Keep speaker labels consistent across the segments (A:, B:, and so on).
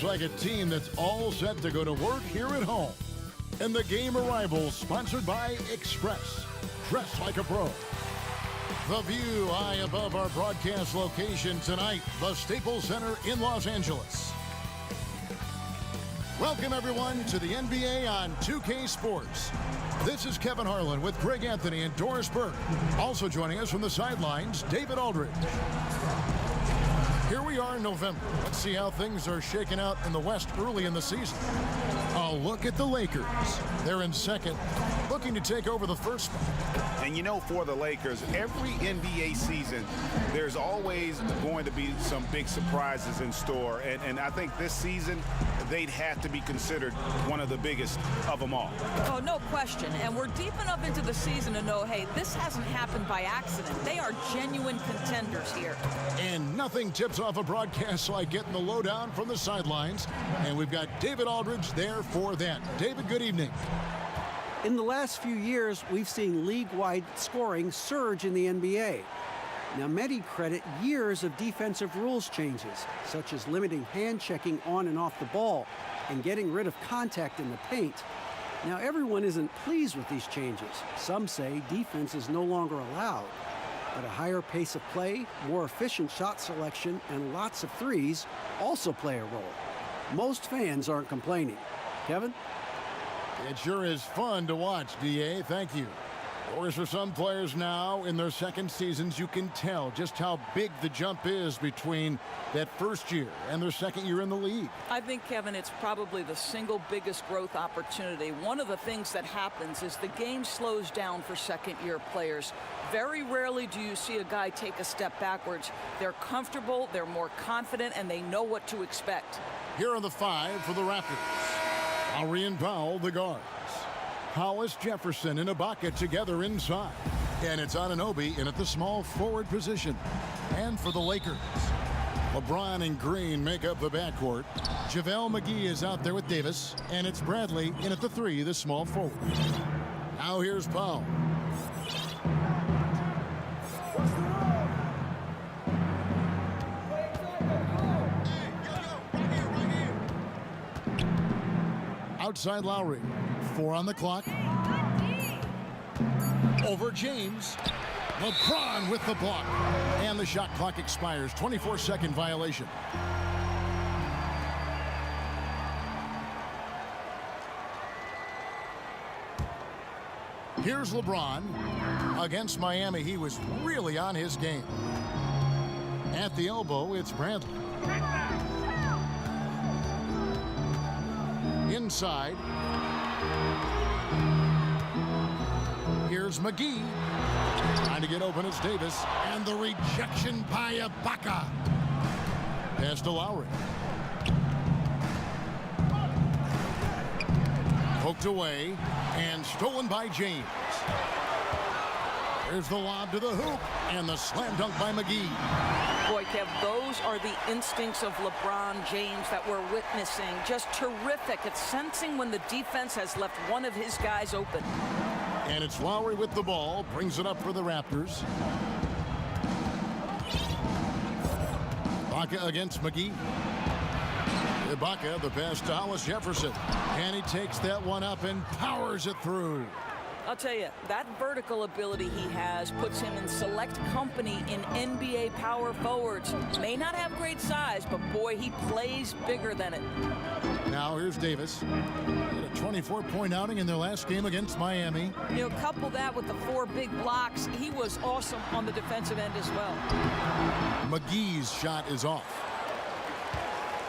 A: Like a team that's all set to go to work here at home. And the game arrival sponsored by Express. Dress like a pro. The view high above our broadcast location tonight, the Staples Center in Los Angeles. Welcome everyone to the NBA on 2K Sports. This is Kevin Harlan with Greg Anthony and Doris Burke. Also joining us from the sidelines, David Aldridge. Here we are in November. Let's see how things are shaking out in the West early in the season. A look at the Lakers. They're in second, looking to take over the first spot.
B: And you know, for the Lakers, every NBA season, there's always going to be some big surprises in store. And I think this season, they'd have to be considered one of the biggest of them all.
C: Oh, no question. And we're deep enough into the season to know, hey, this hasn't happened by accident. They are genuine contenders here.
A: And nothing tips off a broadcast like getting the lowdown from the sidelines. And we've got David Aldridge there for that. David, good evening.
D: In the last few years, we've seen league-wide scoring surge in the NBA. Now, many credit years of defensive rules changes, such as limiting hand checking on and off the ball and getting rid of contact in the paint. Now, everyone isn't pleased with these changes. Some say defense is no longer allowed. But a higher pace of play, more efficient shot selection, and lots of threes also play a role. Most fans aren't complaining. Kevin?
A: It sure is fun to watch, D.A. Thank you. Of course, for some players now in their second seasons, you can tell just how big the jump is between that first year and their second year in the league.
C: I think, Kevin, it's probably the single biggest growth opportunity. One of the things that happens is the game slows down for second-year players. Very rarely do you see a guy take a step backwards. They're comfortable, they're more confident, and they know what to expect.
A: Here are the five for the Raptors. Lowry and Powell, the guards. Hollis, Jefferson, and Ibaka together inside. And it's Anunoby in at the small forward position. And for the Lakers, LeBron and Green make up the backcourt. JaVale McGee is out there with Davis. And it's Bradley in at the three, the small forward. Now here's Powell. Outside Lowry. 4 on the clock. Over James. LeBron with the block. And the shot clock expires. 24-second violation. Here's LeBron. Against Miami, he was really on his game. At the elbow, it's Bradley. Inside. Here's McGee. Trying to get open is Davis. And the rejection by Ibaka. Pass to Lowry. Poked away. And stolen by James. There's the lob to the hoop. And the slam dunk by McGee.
C: Boy, Kev, those are the instincts of LeBron James that we're witnessing. Just terrific at sensing when the defense has left one of his guys open.
A: And it's Lowry with the ball. Brings it up for the Raptors. Ibaka against McGee. Ibaka, the pass to Hollis Jefferson. And he takes that one up and powers it through.
C: I'll tell you, that vertical ability he has puts him in select company in NBA power forwards. May not have great size, but boy, he plays bigger than it.
A: Now here's Davis. He had a 24-point outing in their last game against Miami.
C: You know, couple that with the 4 big blocks, he was awesome on the defensive end as well.
A: McGee's shot is off.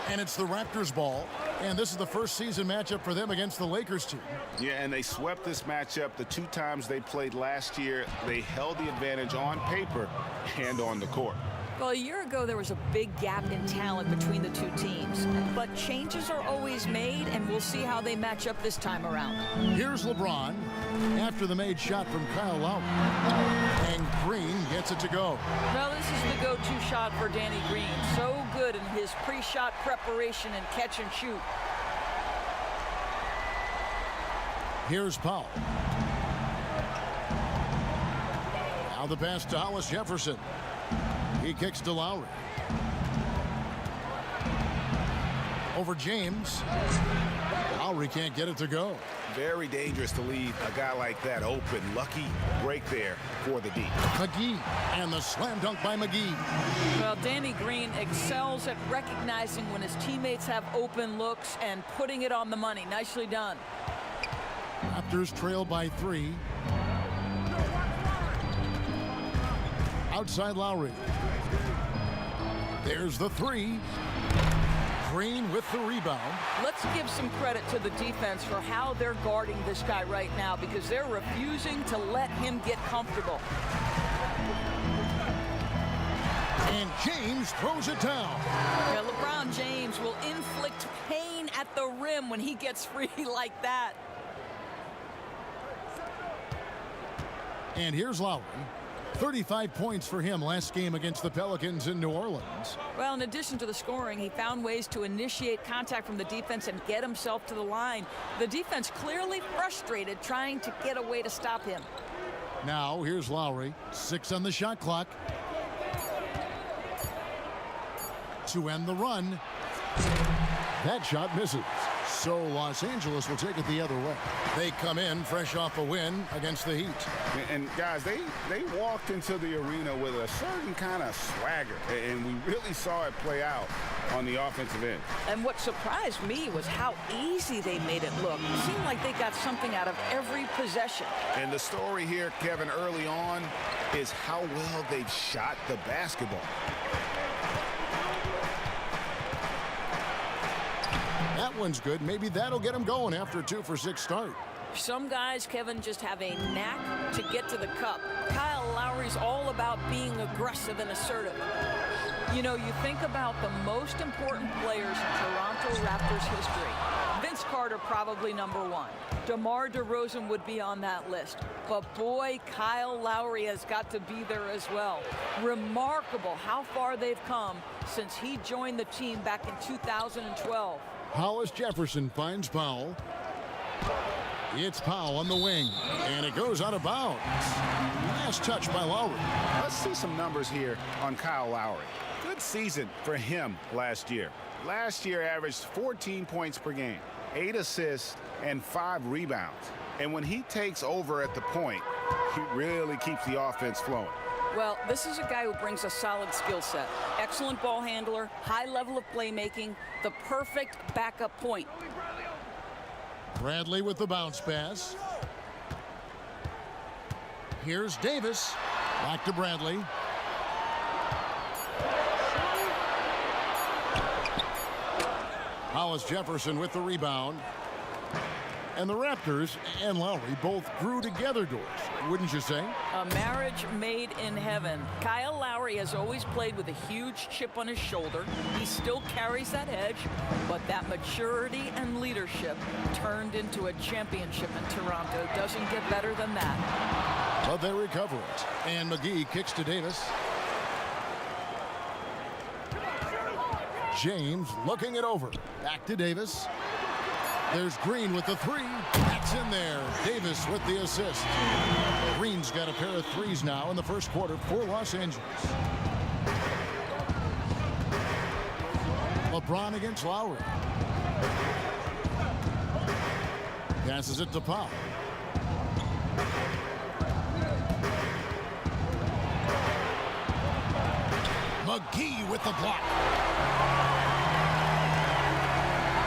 A: And it's the Raptors' ball. And this is the first season matchup for them against the Lakers team.
B: Yeah, and they swept this matchup the 2 times they played last year. They held the advantage on paper and on the court.
C: Well, a year ago, there was a big gap in talent between the 2 teams. But changes are always made, and we'll see how they match up this time around.
A: Here's LeBron after the made shot from Kyle Lowry. And Green gets it to go.
C: Well, this is the go-to shot for Danny Green. So good in his pre-shot preparation and catch and shoot.
A: Here's Powell. Now the pass to Hollis Jefferson. He kicks to Lowry. over James. Lowry can't get it to go.
B: Very dangerous to leave a guy like that open. Lucky break there for the D.
A: McGee, and the slam dunk by McGee.
C: Well, Danny Green excels at recognizing when his teammates have open looks and putting it on the money. Nicely done.
A: Raptors trail by 3. Outside Lowry. There's the 3. Green with the rebound.
C: Let's give some credit to the defense for how they're guarding this guy right now, because they're refusing to let him get comfortable.
A: And James throws it down.
C: Yeah, LeBron James will inflict pain at the rim when he gets free like that.
A: And here's Lowry. 35 points for him last game against the Pelicans in New Orleans.
C: Well, in addition to the scoring, he found ways to initiate contact from the defense and get himself to the line. The defense clearly frustrated trying to get a way to stop him.
A: Now, here's Lowry. 6 on the shot clock. To end the run. That shot misses. So Los Angeles will take it the other way. They come in fresh off a win against the Heat.
B: And guys, they walked into the arena with a certain kind of swagger, and we really saw it play out on the offensive end.
C: And what surprised me was how easy they made it look. It seemed like they got something out of every possession.
B: And the story here, Kevin, early on is how well they've shot the basketball.
A: That one's good. Maybe that'll get him going after a 2-for-6 start.
C: Some guys, Kevin, just have a knack to get to the cup. Kyle Lowry's all about being aggressive and assertive. You know, you think about the most important players in Toronto Raptors history. Vince Carter probably #1. DeMar DeRozan would be on that list. But boy, Kyle Lowry has got to be there as well. Remarkable how far they've come since he joined the team back in 2012.
A: Hollis Jefferson finds Powell. It's Powell on the wing, and it goes out of bounds. Last touch by Lowry.
B: Let's see some numbers here on Kyle Lowry. Good season for him last year. Last year averaged 14 points per game, 8 assists, and 5 rebounds. And when he takes over at the point, he really keeps the offense flowing.
C: Well, this is a guy who brings a solid skill set. Excellent ball handler, high level of playmaking, the perfect backup point.
A: Bradley with the bounce pass. Here's Davis. Back to Bradley. Hollis Jefferson with the rebound. And the Raptors and Lowry both grew together, Doris, wouldn't you say?
C: A marriage made in heaven. Kyle Lowry has always played with a huge chip on his shoulder. He still carries that edge, but that maturity and leadership turned into a championship in Toronto. Doesn't get better than that.
A: But they recover it. And McGee kicks to Davis. James looking it over. Back to Davis. There's Green with the 3. That's in there. Davis with the assist. Green's got a pair of 3s now in the first quarter for Los Angeles. LeBron against Lowry. Passes it to Powell. McGee with the block.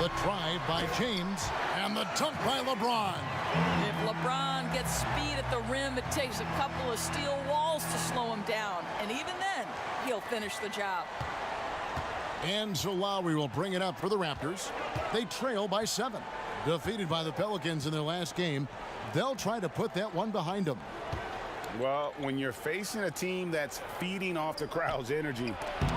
A: The drive by James and the dunk by LeBron.
C: If LeBron gets speed at the rim, it takes a couple of steel walls to slow him down. And even then, he'll finish the job.
A: And so Lowry will bring it up for the Raptors. They trail by 7. Defeated by the Pelicans in their last game, they'll try to put that one behind them.
B: Well, when you're facing a team that's feeding off the crowd's energy,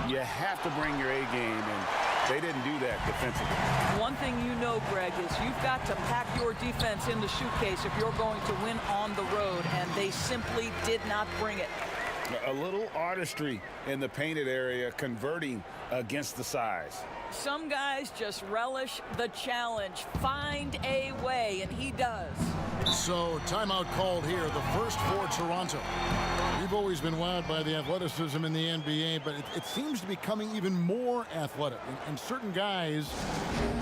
B: you have to bring your A game, and they didn't do that defensively.
C: One thing you know, Greg, is you've got to pack your defense in the suitcase if you're going to win on the road, and they simply did not bring it.
B: A little artistry in the painted area, converting against the size.
C: Some guys just relish the challenge. Find a way, and he does.
A: So timeout called here, the first for Toronto. We've always been wowed by the athleticism in the NBA, but it seems to be becoming even more athletic. And certain guys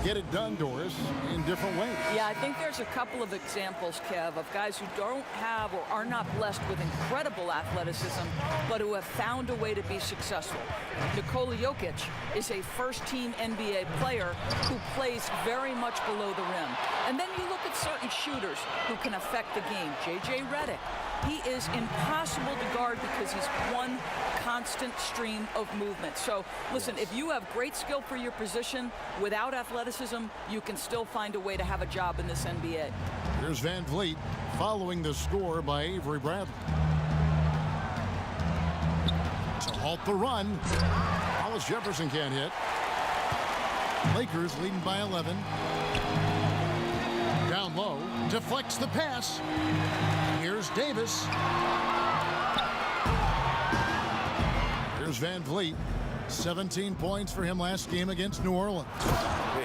A: get it done, Doris, in different ways.
C: Yeah, I think there's a couple of examples, Kev, of guys who don't have or are not blessed with incredible athleticism, but who have found a way to be successful. Nikola Jokic is a first-team NBA player who plays very much below the rim. And then you look at certain shooters who can affect the game. J.J. Redick, he is impossible to guard because he's one constant stream of movement. So, listen, if you have great skill for your position without athleticism, you can still find a way to have a job in this NBA.
A: Here's Van Vliet following the score by Avery Bradley. To halt the run, Hollis Jefferson can't hit. Lakers leading by 11. Down low, deflects the pass. Here's Davis. Here's Van Vliet. 17 points for him last game against New Orleans.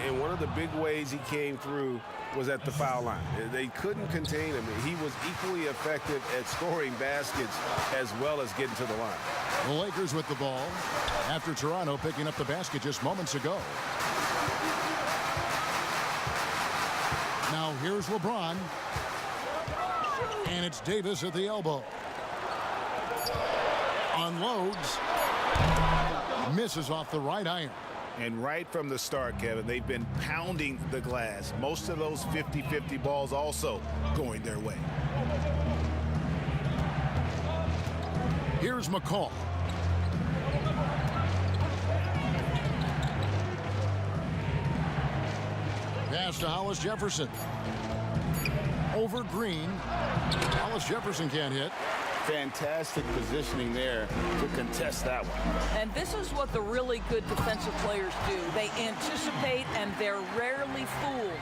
B: And one of the big ways he came through was at the foul line. They couldn't contain him. He was equally effective at scoring baskets as well as getting to the line.
A: The Lakers with the ball after Toronto picking up the basket just moments ago. Now here's LeBron. And it's Davis at the elbow. Unloads. Misses off the right iron.
B: And right from the start, Kevin, they've been pounding the glass. Most of those 50-50 balls also going their way.
A: Here's McCall. Pass to Hollis Jefferson. Over Green. Hollis Jefferson can't hit.
B: Fantastic positioning there to contest that one.
C: And this is what the really good defensive players do. They anticipate and they're rarely fooled.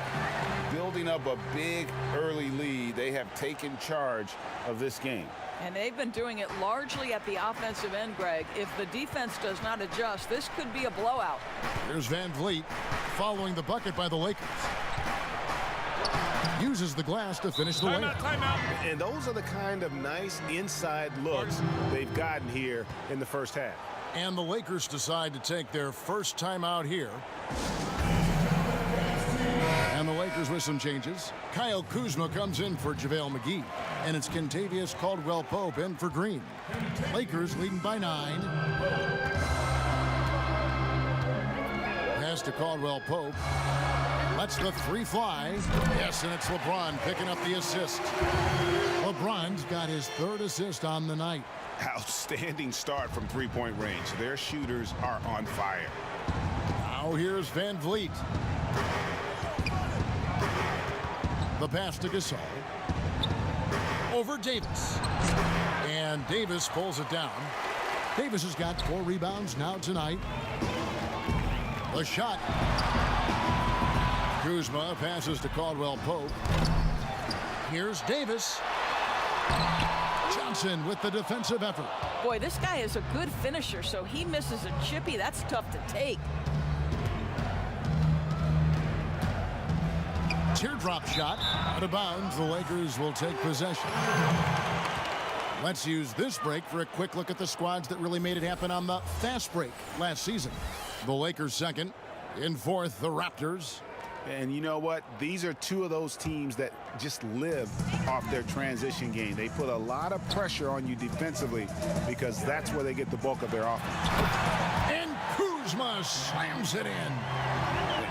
B: Building up a big early lead, they have taken charge of this game.
C: And they've been doing it largely at the offensive end, Greg. If the defense does not adjust, this could be a blowout.
A: Here's Van Vliet following the bucket by the Lakers. Uses the glass to finish the layup.
B: Timeout. And those are the kind of nice inside looks they've gotten here in the first half.
A: And the Lakers decide to take their first timeout here. And the Lakers with some changes. Kyle Kuzma comes in for JaVale McGee. And it's Kentavious Caldwell-Pope in for Green. Lakers leading by 9. Pass to Caldwell-Pope. Lets the three fly. Yes, and it's LeBron picking up the assist. LeBron's got his third assist on the night.
B: Outstanding start from three-point range. Their shooters are on fire.
A: Now here's Van Vliet. The pass to Gasol. Over Davis. And Davis pulls it down. Davis has got 4 rebounds now tonight. The shot. Kuzma passes to Caldwell-Pope. Here's Davis. Johnson with the defensive effort.
C: Boy, this guy is a good finisher, so he misses a chippy. That's tough to take.
A: Teardrop shot. Out of bounds. The Lakers will take possession. Let's use this break for a quick look at the squads that really made it happen on the fast break last season. The Lakers second. In fourth, the Raptors.
B: And you know what? These are two of those teams that just live off their transition game. They put a lot of pressure on you defensively because that's where they get the bulk of their offense.
A: And Kuzma slams it in.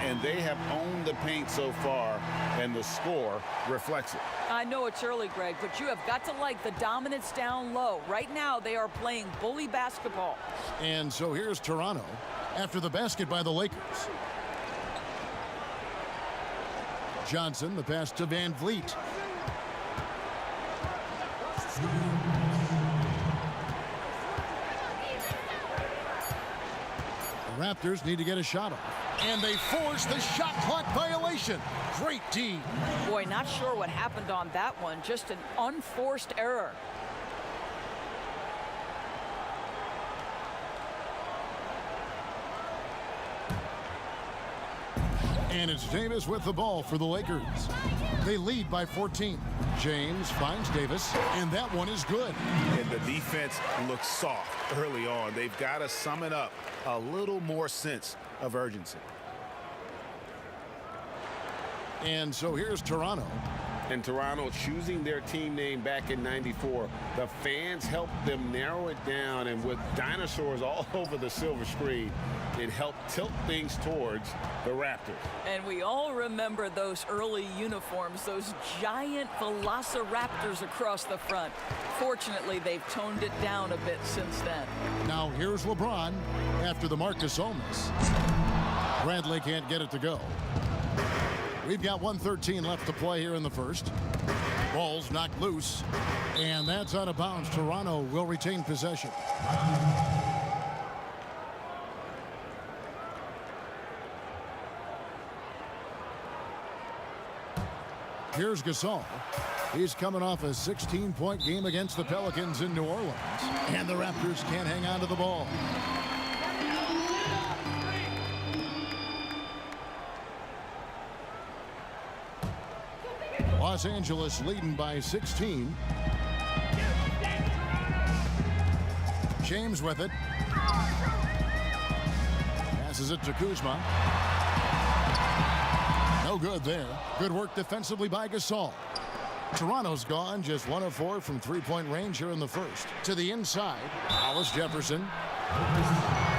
B: And they have owned the paint so far, and the score reflects it.
C: I know it's early, Greg, but you have got to like the dominance down low. Right now, they are playing bully basketball.
A: And so here's Toronto after the basket by the Lakers. Johnson, the pass to Van Vliet. The Raptors need to get a shot off. And they force the shot clock violation. Great D.
C: Boy, not sure what happened on that one. Just an unforced error.
A: And it's Davis with the ball for the Lakers. They lead by 14. James finds Davis, and that one is good.
B: And the defense looks soft early on. They've got to sum it up a little more sense of urgency.
A: And so here's Toronto.
E: And Toronto choosing their team name back in '94. The fans helped them narrow it down, and with dinosaurs all over the silver screen, it helped tilt things towards the Raptors.
C: And we all remember those early uniforms, those giant velociraptors across the front. Fortunately, they've toned it down a bit since then.
A: Now here's LeBron after the Marcus Olmos. Bradley can't get it to go. We've got 1:13 left to play here in the first. Ball's knocked loose, and that's out of bounds. Toronto will retain possession. Here's Gasol. He's coming off a 16-point game against the Pelicans in New Orleans, and the Raptors can't hang on to the ball. Los Angeles leading by 16. James with it. Passes it to Kuzma. No good there. Good work defensively by Gasol. Toronto's gone just 1 of 4 from three-point range here in the first. To the inside, Hollis Jefferson.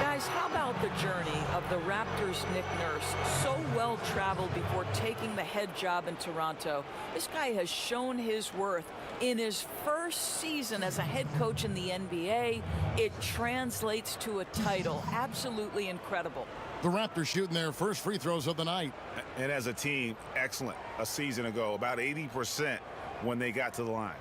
C: Guys, how about the journey of the Raptors' Nick Nurse? So well traveled before taking the head job in Toronto. This guy has shown his worth. In his first season as a head coach in the NBA, it translates to a title. Absolutely incredible.
A: The Raptors shooting their first free throws of the night.
B: And as a team, excellent a season ago, about 80% when they got to the line.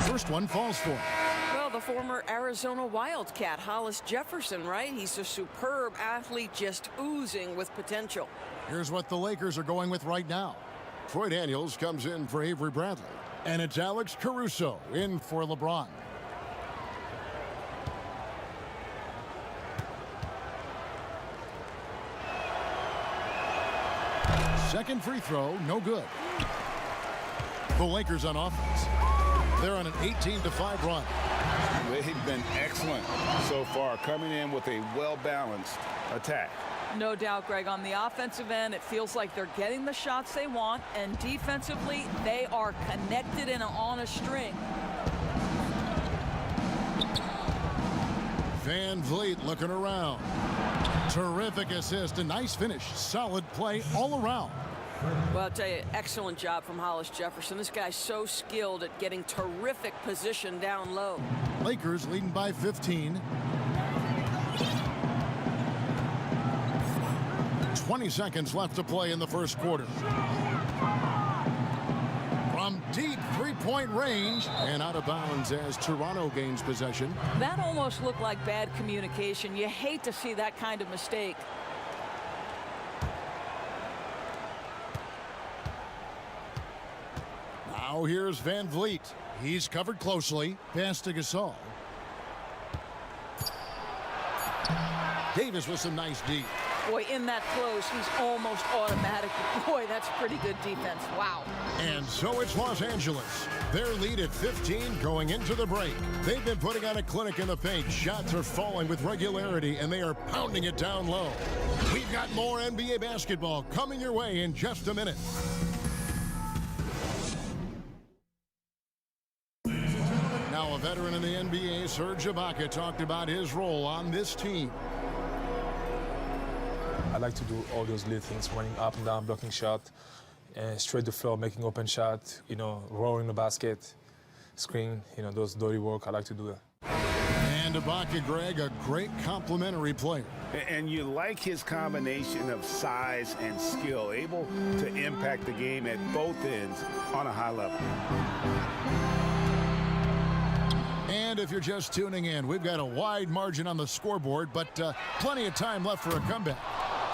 A: First one falls for him.
C: Well, the former Arizona Wildcat, Hollis Jefferson, right? He's a superb athlete, just oozing with potential.
A: Here's what the Lakers are going with right now. Troy Daniels comes in for Avery Bradley. And it's Alex Caruso in for LeBron. Second free throw, no good. The Lakers on offense. They're on an 18-5 run.
B: They've been excellent so far, coming in with a well-balanced attack.
C: No doubt, Greg. On the offensive end, it feels like they're getting the shots they want, and defensively, they are connected and on a string.
A: Van Vliet looking around. Terrific assist, a nice finish. Solid play all around.
C: Well, I'll tell you, excellent job from Hollis Jefferson. This guy's so skilled at getting terrific position down low.
A: Lakers leading by 15. 20 seconds left to play in the first quarter. From deep three-point range and out of bounds as Toronto gains possession.
C: That almost looked like bad communication. You hate to see that kind of mistake.
A: Now here's Van Vliet. He's covered closely. Pass to Gasol. Davis with some nice D.
C: Boy, in that close, he's almost automatic. Boy, that's pretty good defense. Wow.
A: And so it's Los Angeles. Their lead at 15 going into the break. They've been putting on a clinic in the paint. Shots are falling with regularity, and they are pounding it down low. We've got more NBA basketball coming your way in just a minute. Now a veteran in the NBA, Serge Ibaka, talked about his role on this team.
F: I like to do all those little things, running up and down, blocking shot, straight to floor, making open shot, rolling the basket, screen, those dirty work. I like to do that.
A: And Ibaka, Greg, a great complementary player.
B: And you like his combination of size and skill, able to impact the game at both ends on a high level.
A: And if you're just tuning in, we've got a wide margin on the scoreboard, but plenty of time left for a comeback.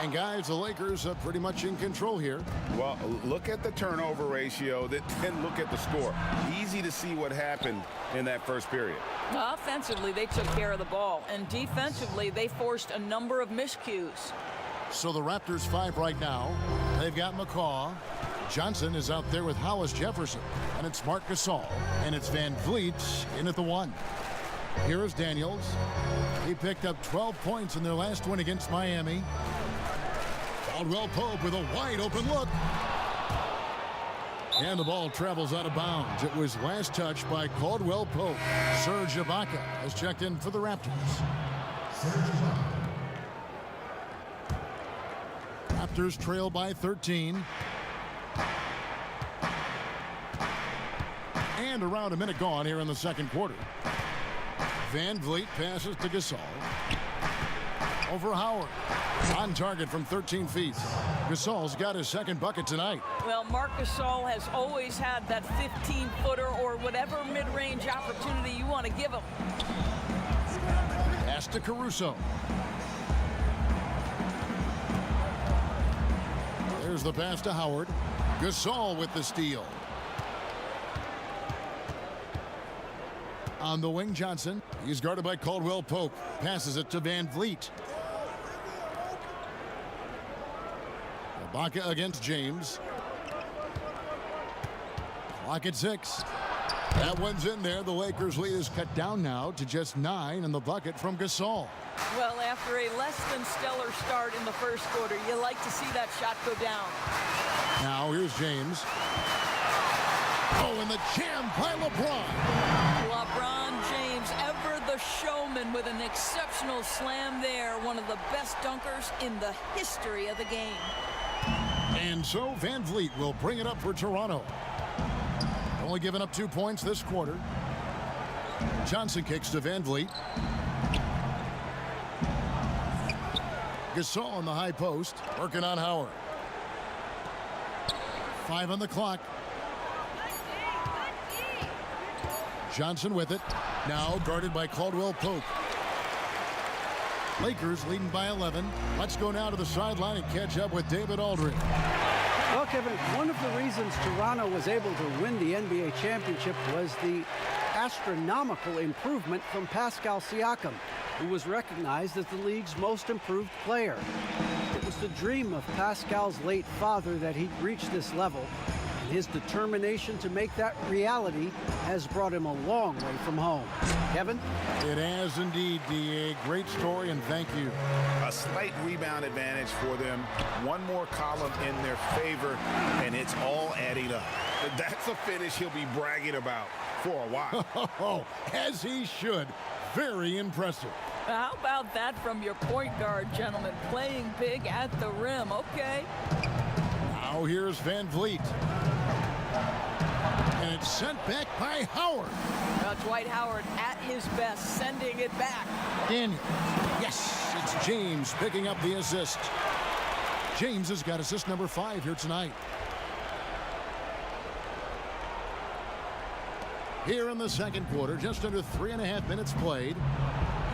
A: And guys, the Lakers are pretty much in control here.
B: Well, look at the turnover ratio, then look at the score. Easy to see what happened in that first period.
C: Offensively, they took care of the ball, and defensively, they forced a number of miscues.
A: So the Raptors 5 right now. They've got McCaw. Johnson is out there with Hollis Jefferson. And it's Marc Gasol. And it's Van Vliet in at the 1. Here is Daniels. He picked up 12 points in their last win against Miami. Caldwell Pope with a wide open look. And the ball travels out of bounds. It was last touched by Caldwell Pope. Serge Ibaka has checked in for the Raptors. Raptors trail by 13. And around a minute gone here in the second quarter. Van Vliet passes to Gasol. Over Howard. On target from 13 feet. Gasol's got his second bucket tonight.
C: Well, Marc Gasol has always had that 15-footer or whatever mid-range opportunity you want to give him.
A: Pass to Caruso. There's the pass to Howard. Gasol with the steal. On the wing, Johnson. He's guarded by Caldwell Pope. Passes it to Van Vliet. Ibaka against James. Clock at 6. That one's in there. The Lakers' lead is cut down now to just 9 in the bucket from Gasol.
C: Well, after a less than stellar start in the first quarter, you like to see that shot go down.
A: Now here's James. Oh, and the jam by LeBron.
C: LeBron James, ever the showman, with an exceptional slam there. One of the best dunkers in the history of the game.
A: And so Van Vliet will bring it up for Toronto. Only giving up 2 points this quarter. Johnson kicks to Van Vliet. Gasol on the high post, working on Howard. 5 on the clock. Johnson with it. Now guarded by Caldwell Pope. Lakers leading by 11. Let's go now to the sideline and catch up with David Aldridge.
D: Well, Kevin, one of the reasons Toronto was able to win the NBA championship was the astronomical improvement from Pascal Siakam, who was recognized as the league's most improved player. It was the dream of Pascal's late father that he'd reach this level, and his determination to make that reality has brought him a long way from home. Kevin?
A: It has indeed, DA. Great story, and thank you.
B: A slight rebound advantage for them. One more column in their favor, and it's all adding up. That's a finish he'll be bragging about for a while.
A: As he should. Very impressive.
C: How about that from your point guard, gentlemen? Playing big at the rim. Okay.
A: Now here's Van Vliet. And it's sent back by Howard.
C: Dwight Howard at his best, sending it back.
A: Daniel. Yes, it's James picking up the assist. James has got assist number 5 here tonight. Here in the second quarter, just under 3.5 minutes played.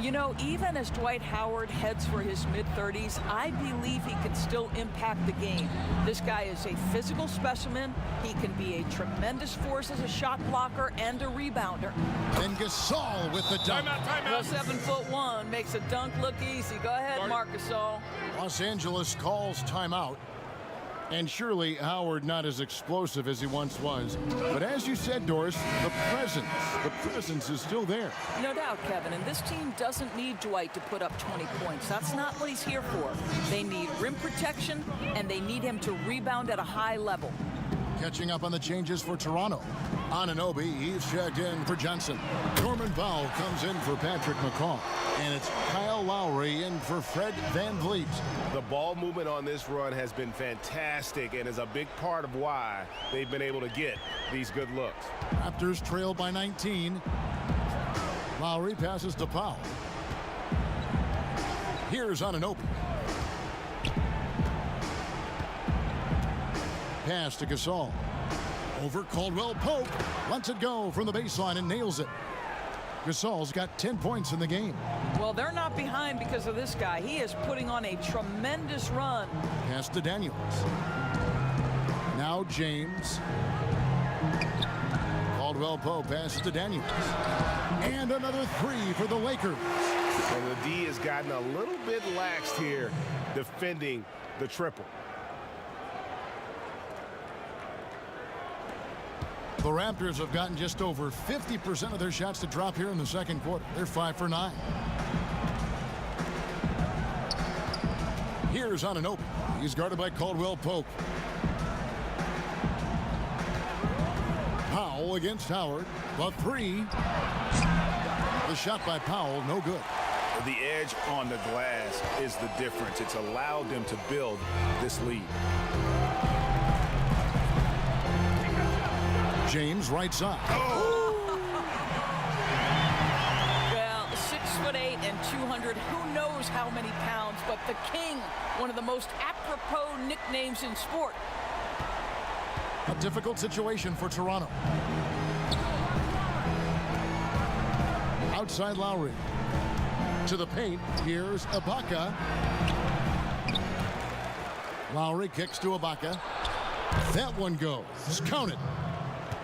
C: You know, even as Dwight Howard heads for his mid-30s, I believe he can still impact the game. This guy is a physical specimen. He can be a tremendous force as a shot blocker and a rebounder.
A: And Gasol with the dunk.
C: Well, 7'1" makes a dunk look easy. Go ahead, Marc Gasol.
A: Los Angeles calls timeout. And surely Howard not as explosive as he once was. But as you said, Doris, the presence is still there.
C: No doubt, Kevin. And this team doesn't need Dwight to put up 20 points. That's not what he's here for. They need rim protection, and they need him to rebound at a high level.
A: Catching up on the changes for Toronto. Anunoby, he's checked in for Johnson. Norman Powell comes in for Patrick McCaw. And it's Kyle Lowry in for Fred Van Vliet.
B: The ball movement on this run has been fantastic and is a big part of why they've been able to get these good looks.
A: Raptors trail by 19. Lowry passes to Powell. Here's Anunoby. Pass to Gasol. Over Caldwell Pope. Lets it go from the baseline and nails it. Gasol's got 10 points in the game.
C: Well, Well, they're not behind because of this guy. He is putting on a tremendous run.
A: Pass to Daniels. Now James. Caldwell Pope passes to Daniels. And another three for the Lakers.
B: And the D has gotten a little bit laxed here defending the triple.
A: The Raptors have gotten just over 50% of their shots to drop here in the second quarter. They're 5 for 9. Here's Anunoby. He's guarded by Caldwell Pope. Powell against Howard. The three. The shot by Powell, no good.
B: The edge on the glass is the difference. It's allowed them to build this lead.
A: James right side.
C: Well, 6'8" and 200. Who knows how many pounds? But the King, one of the most apropos nicknames in sport.
A: A difficult situation for Toronto. Outside Lowry. To the paint. Here's Ibaka. Lowry kicks to Ibaka. That one goes. Counted.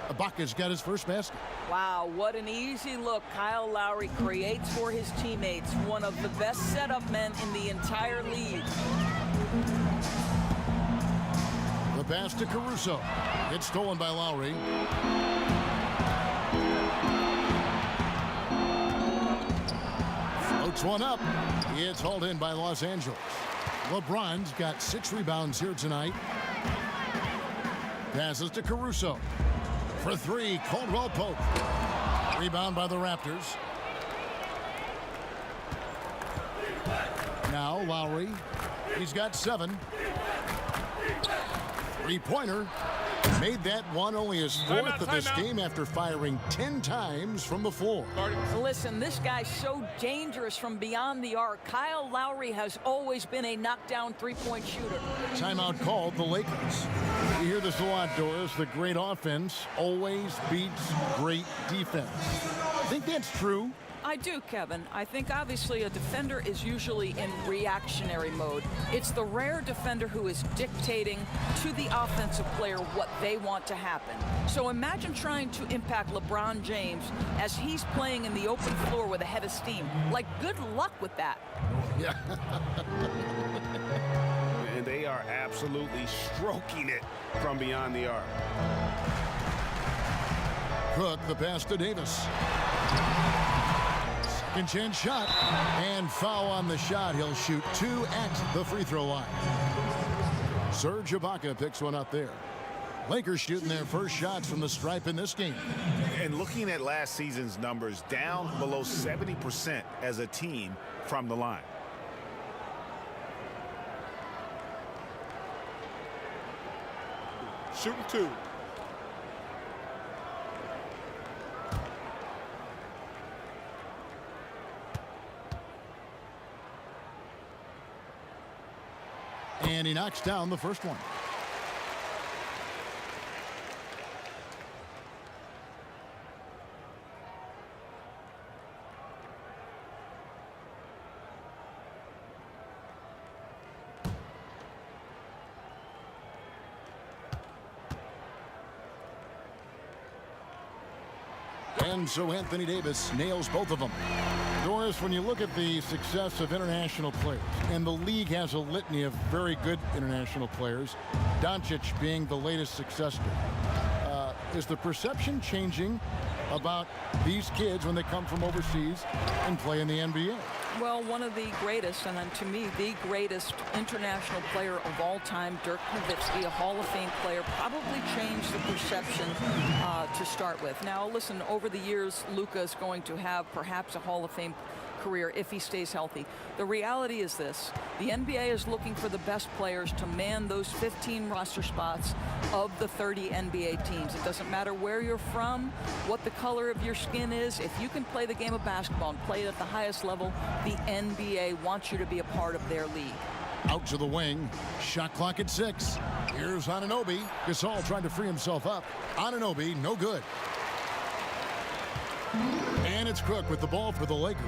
A: Ibaka's got his first basket.
C: Wow, what an easy look Kyle Lowry creates for his teammates. One of the best setup men in the entire league.
A: The pass to Caruso. It's stolen by Lowry. Floats one up. It's hauled in by Los Angeles. LeBron's got 6 rebounds here tonight. Passes to Caruso. For 3, Caldwell Pope. Rebound by the Raptors. Now Lowry. He's got 7. Three-pointer. Made that one only his 4th of this game after firing 10 times from the floor.
C: Listen, this guy's so dangerous from beyond the arc. Kyle Lowry has always been a knockdown three-point shooter.
A: Timeout called the Lakers. You hear this a lot, Doris. The great offense always beats great defense. Think that's true?
C: I do, Kevin. I think obviously a defender is usually in reactionary mode. It's the rare defender who is dictating to the offensive player what they want to happen. So imagine trying to impact LeBron James as he's playing in the open floor with a head of steam. Like, good luck with that.
A: Yeah.
B: And they are absolutely stroking it from beyond the arc.
A: Cook, the pass to Davis. Second chance shot, and foul on the shot. He'll shoot 2 at the free throw line. Serge Ibaka picks one up there. Lakers shooting their first shots from the stripe in this game.
B: And looking at last season's numbers, down below 70% as a team from the line.
E: Shooting 2.
A: And he knocks down the first one. And so Anthony Davis nails both of them. Doris, when you look at the success of international players, and the league has a litany of very good international players, Doncic being the latest success story, is the perception changing about these kids when they come from overseas and play in the NBA?
C: Well, one of the greatest, and to me, the greatest international player of all time, Dirk Nowitzki, a Hall of Fame player, probably changed the perception to start with. Now, listen, over the years, Luka is going to have perhaps a Hall of Fame career if he stays healthy. The reality is this: the NBA is looking for the best players to man those 15 roster spots of the 30 NBA teams. It doesn't matter where you're from, what the color of your skin is. If you can play the game of basketball and play it at the highest level, the NBA wants you to be a part of their league.
A: Out to the wing. Shot clock at 6. Here's Anunoby. Gasol trying to free himself up. Anunoby, no good. And it's Cook with the ball for the Lakers.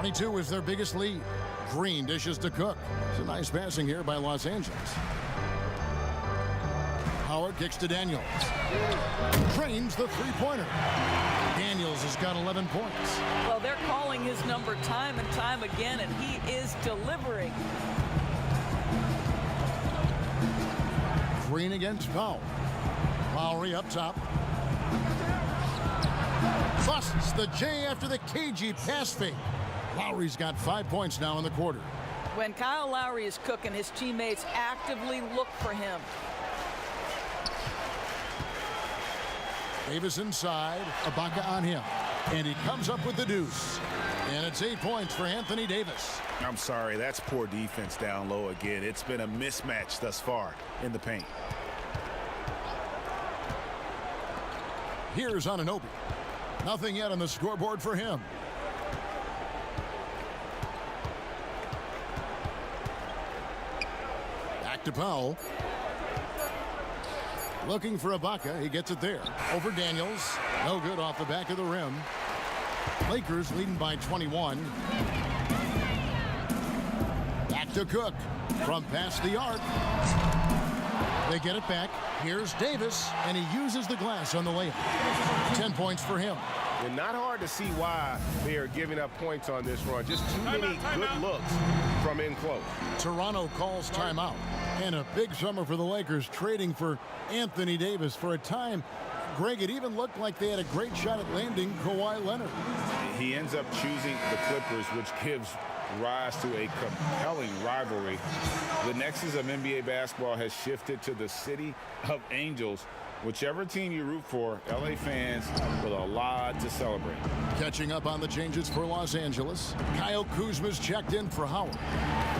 A: 22 is their biggest lead. Green dishes to Cook. It's a nice passing here by Los Angeles. Howard kicks to Daniels. Drains the three-pointer. Daniels has got 11 points.
C: Well, they're calling his number time and time again, and he is delivering.
A: Green against Powell. Lowry up top. Busts the J after the cagey pass fake. Lowry's got 5 points now in the quarter.
C: When Kyle Lowry is cooking, his teammates actively look for him.
A: Davis inside, Ibaka on him, and he comes up with the deuce. And it's 8 points for Anthony Davis.
B: I'm sorry, that's poor defense down low again. It's been a mismatch thus far in the paint.
A: Here's Anunoby. Nothing yet on the scoreboard for him. Back to Powell. Looking for Ibaka. He gets it there. Over Daniels. No good off the back of the rim. Lakers leading by 21. Back to Cook. From past the arc. They get it back. Here's Davis, and he uses the glass on the layup. 10 points for him.
E: And not hard to see why they are giving up points on this run. Just too many good looks from in close.
A: Toronto calls timeout. And a big summer for the Lakers, trading for Anthony Davis. For a time, Greg, it even looked like they had a great shot at landing Kawhi Leonard.
B: He ends up choosing the Clippers, which gives rise to a compelling rivalry. The nexus of NBA basketball has shifted to the city of Angels. Whichever team you root for, LA fans with a lot to celebrate.
A: Catching up on the changes for Los Angeles. Kyle Kuzma's checked in for Howard.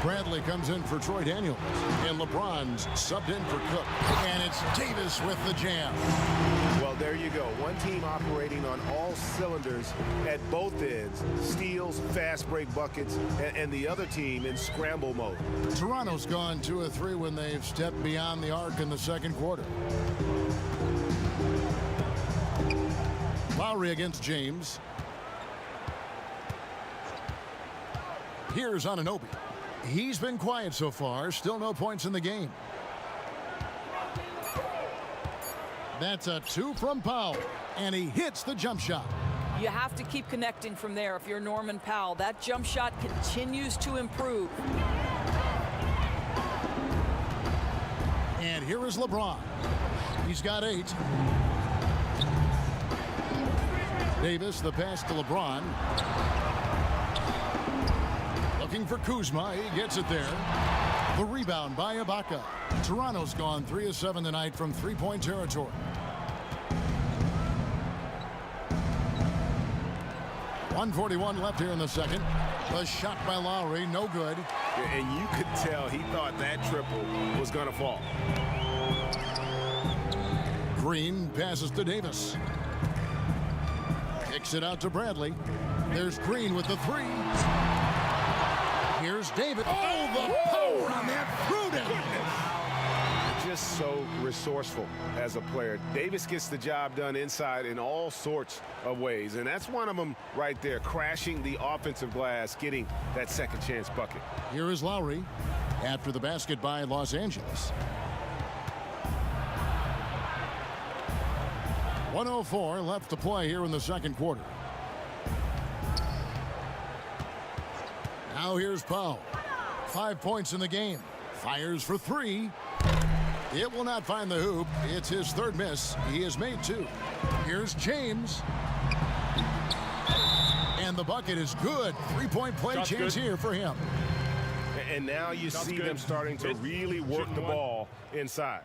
A: Bradley comes in for Troy Daniels. And LeBron's subbed in for Cook. And it's Davis with the jam.
E: Well, there you go. One team operating on all cylinders at both ends. Steals, fast break buckets, and the other team in scramble mode.
A: Toronto's gone 2 of 3 when they've stepped beyond the arc in the second quarter. Lowry against James. Here's Anunoby. He's been quiet so far. Still no points in the game. That's a 2 from Powell. And he hits the jump shot.
C: You have to keep connecting from there if you're Norman Powell. That jump shot continues to improve.
A: And here is LeBron. He's got 8. Davis, the pass to LeBron. Looking for Kuzma. He gets it there. The rebound by Ibaka. Toronto's gone 3 of 7 tonight from three-point territory. .141 left here in the second. The shot by Lowry, no good.
E: And you could tell he thought that triple was going to fall.
A: Green passes to Davis. Kicks it out to Bradley. There's Green with the 3. Here's David. Oh, the power on that prudent.
E: Just so resourceful as a player. Davis gets the job done inside in all sorts of ways, and that's one of them right there, crashing the offensive glass, getting that second chance bucket.
A: Here is Lowry after the basket by Los Angeles. 1:04 left to play here in the second quarter. Now here's Powell. 5 points in the game. Fires for 3. It will not find the hoop. It's his third miss. He has made 2. Here's James. And the bucket is good. 3-point play chance here for him.
E: And now you see them starting to really work the ball inside.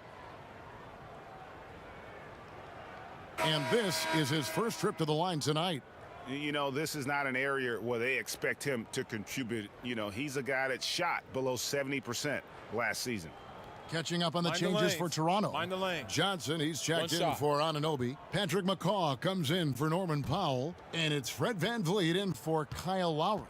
A: And this is his first trip to the line tonight.
B: You know, this is not an area where they expect him to contribute. You know, he's a guy that shot below 70% last season.
A: Catching up on the changes for Toronto.
G: Mind the lane.
A: Johnson, he's checked in for Anunoby. Patrick McCaw comes in for Norman Powell. And it's Fred VanVleet in for Kyle Lowry.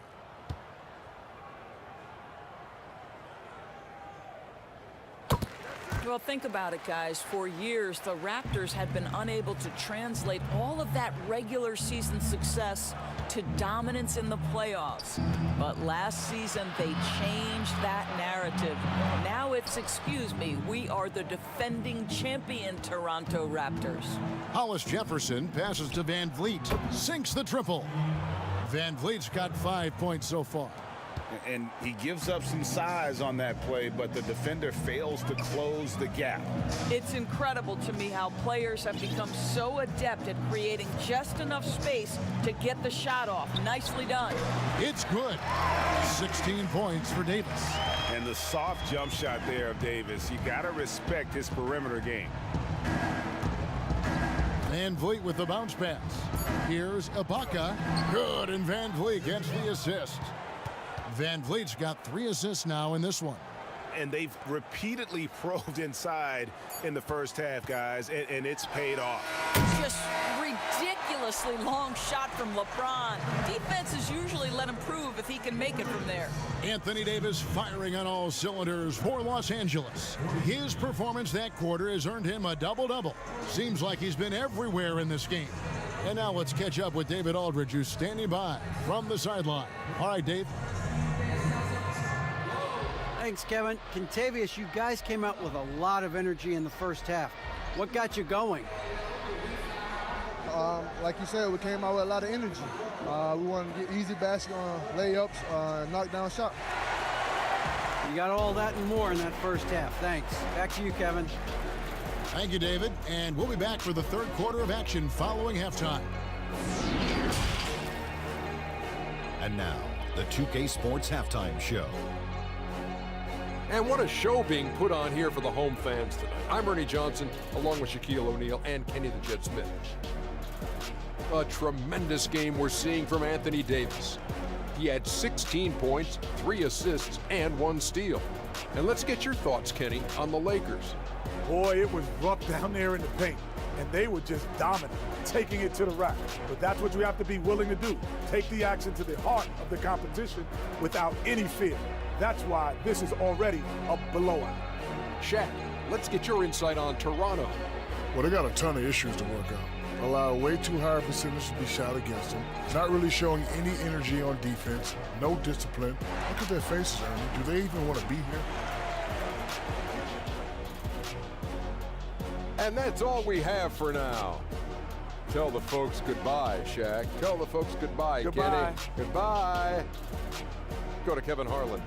C: Well, think about it, guys. For years, the Raptors had been unable to translate all of that regular season success to dominance in the playoffs. But last season, they changed that narrative. Now it's, excuse me, we are the defending champion Toronto Raptors.
A: Hollis Jefferson passes to Van Vliet, sinks the triple. Van Vliet's got 5 points so far.
B: And he gives up some size on that play, but the defender fails to close the gap.
C: It's incredible to me how players have become so adept at creating just enough space to get the shot off. Nicely done.
A: It's good. 16 points for Davis.
B: And the soft jump shot there of Davis. You got to respect his perimeter game.
A: Van Vliet with the bounce pass. Here's Ibaka. Good, and Van Vliet gets the assist. Van Vliet's got 3 assists now in this one.
B: And they've repeatedly probed inside in the first half, guys, and it's paid off.
C: Just ridiculously long shot from LeBron. Defenses usually let him prove if he can make it from there.
A: Anthony Davis firing on all cylinders for Los Angeles. His performance that quarter has earned him a double-double. Seems like he's been everywhere in this game. And now let's catch up with David Aldridge, who's standing by from the sideline. All right, Dave.
D: Thanks, Kevin. Contavious, you guys came out with a lot of energy in the first half. What got you going?
G: Like you said, we came out with a lot of energy. We wanted to get easy basket layups, knock down shots.
D: You got all that and more in that first half. Thanks. Back to you, Kevin.
A: Thank you, David. And we'll be back for the third quarter of action following halftime.
H: And now, the 2K Sports Halftime Show.
I: And what a show being put on here for the home fans tonight. I'm Ernie Johnson, along with Shaquille O'Neal and Kenny the Jet Smith. A tremendous game we're seeing from Anthony Davis. He had 16 points, 3 assists, and 1 steal. And let's get your thoughts, Kenny, on the Lakers.
J: Boy, it was rough down there in the paint, and they were just dominant, taking it to the rack. But that's what you have to be willing to do. Take the action to the heart of the competition without any fear. That's why this is already a blowout.
I: Shaq, let's get your insight on Toronto.
K: Well, they got a ton of issues to work out. Allow way too high a percentage to be shot against them. Not really showing any energy on defense. No discipline. Look at their faces, Ernie. Do they even want to be here?
I: And that's all we have for now. Tell the folks goodbye, Shaq. Tell the folks goodbye,
J: Goodbye.
I: Kenny. Goodbye. Go to Kevin Harlan.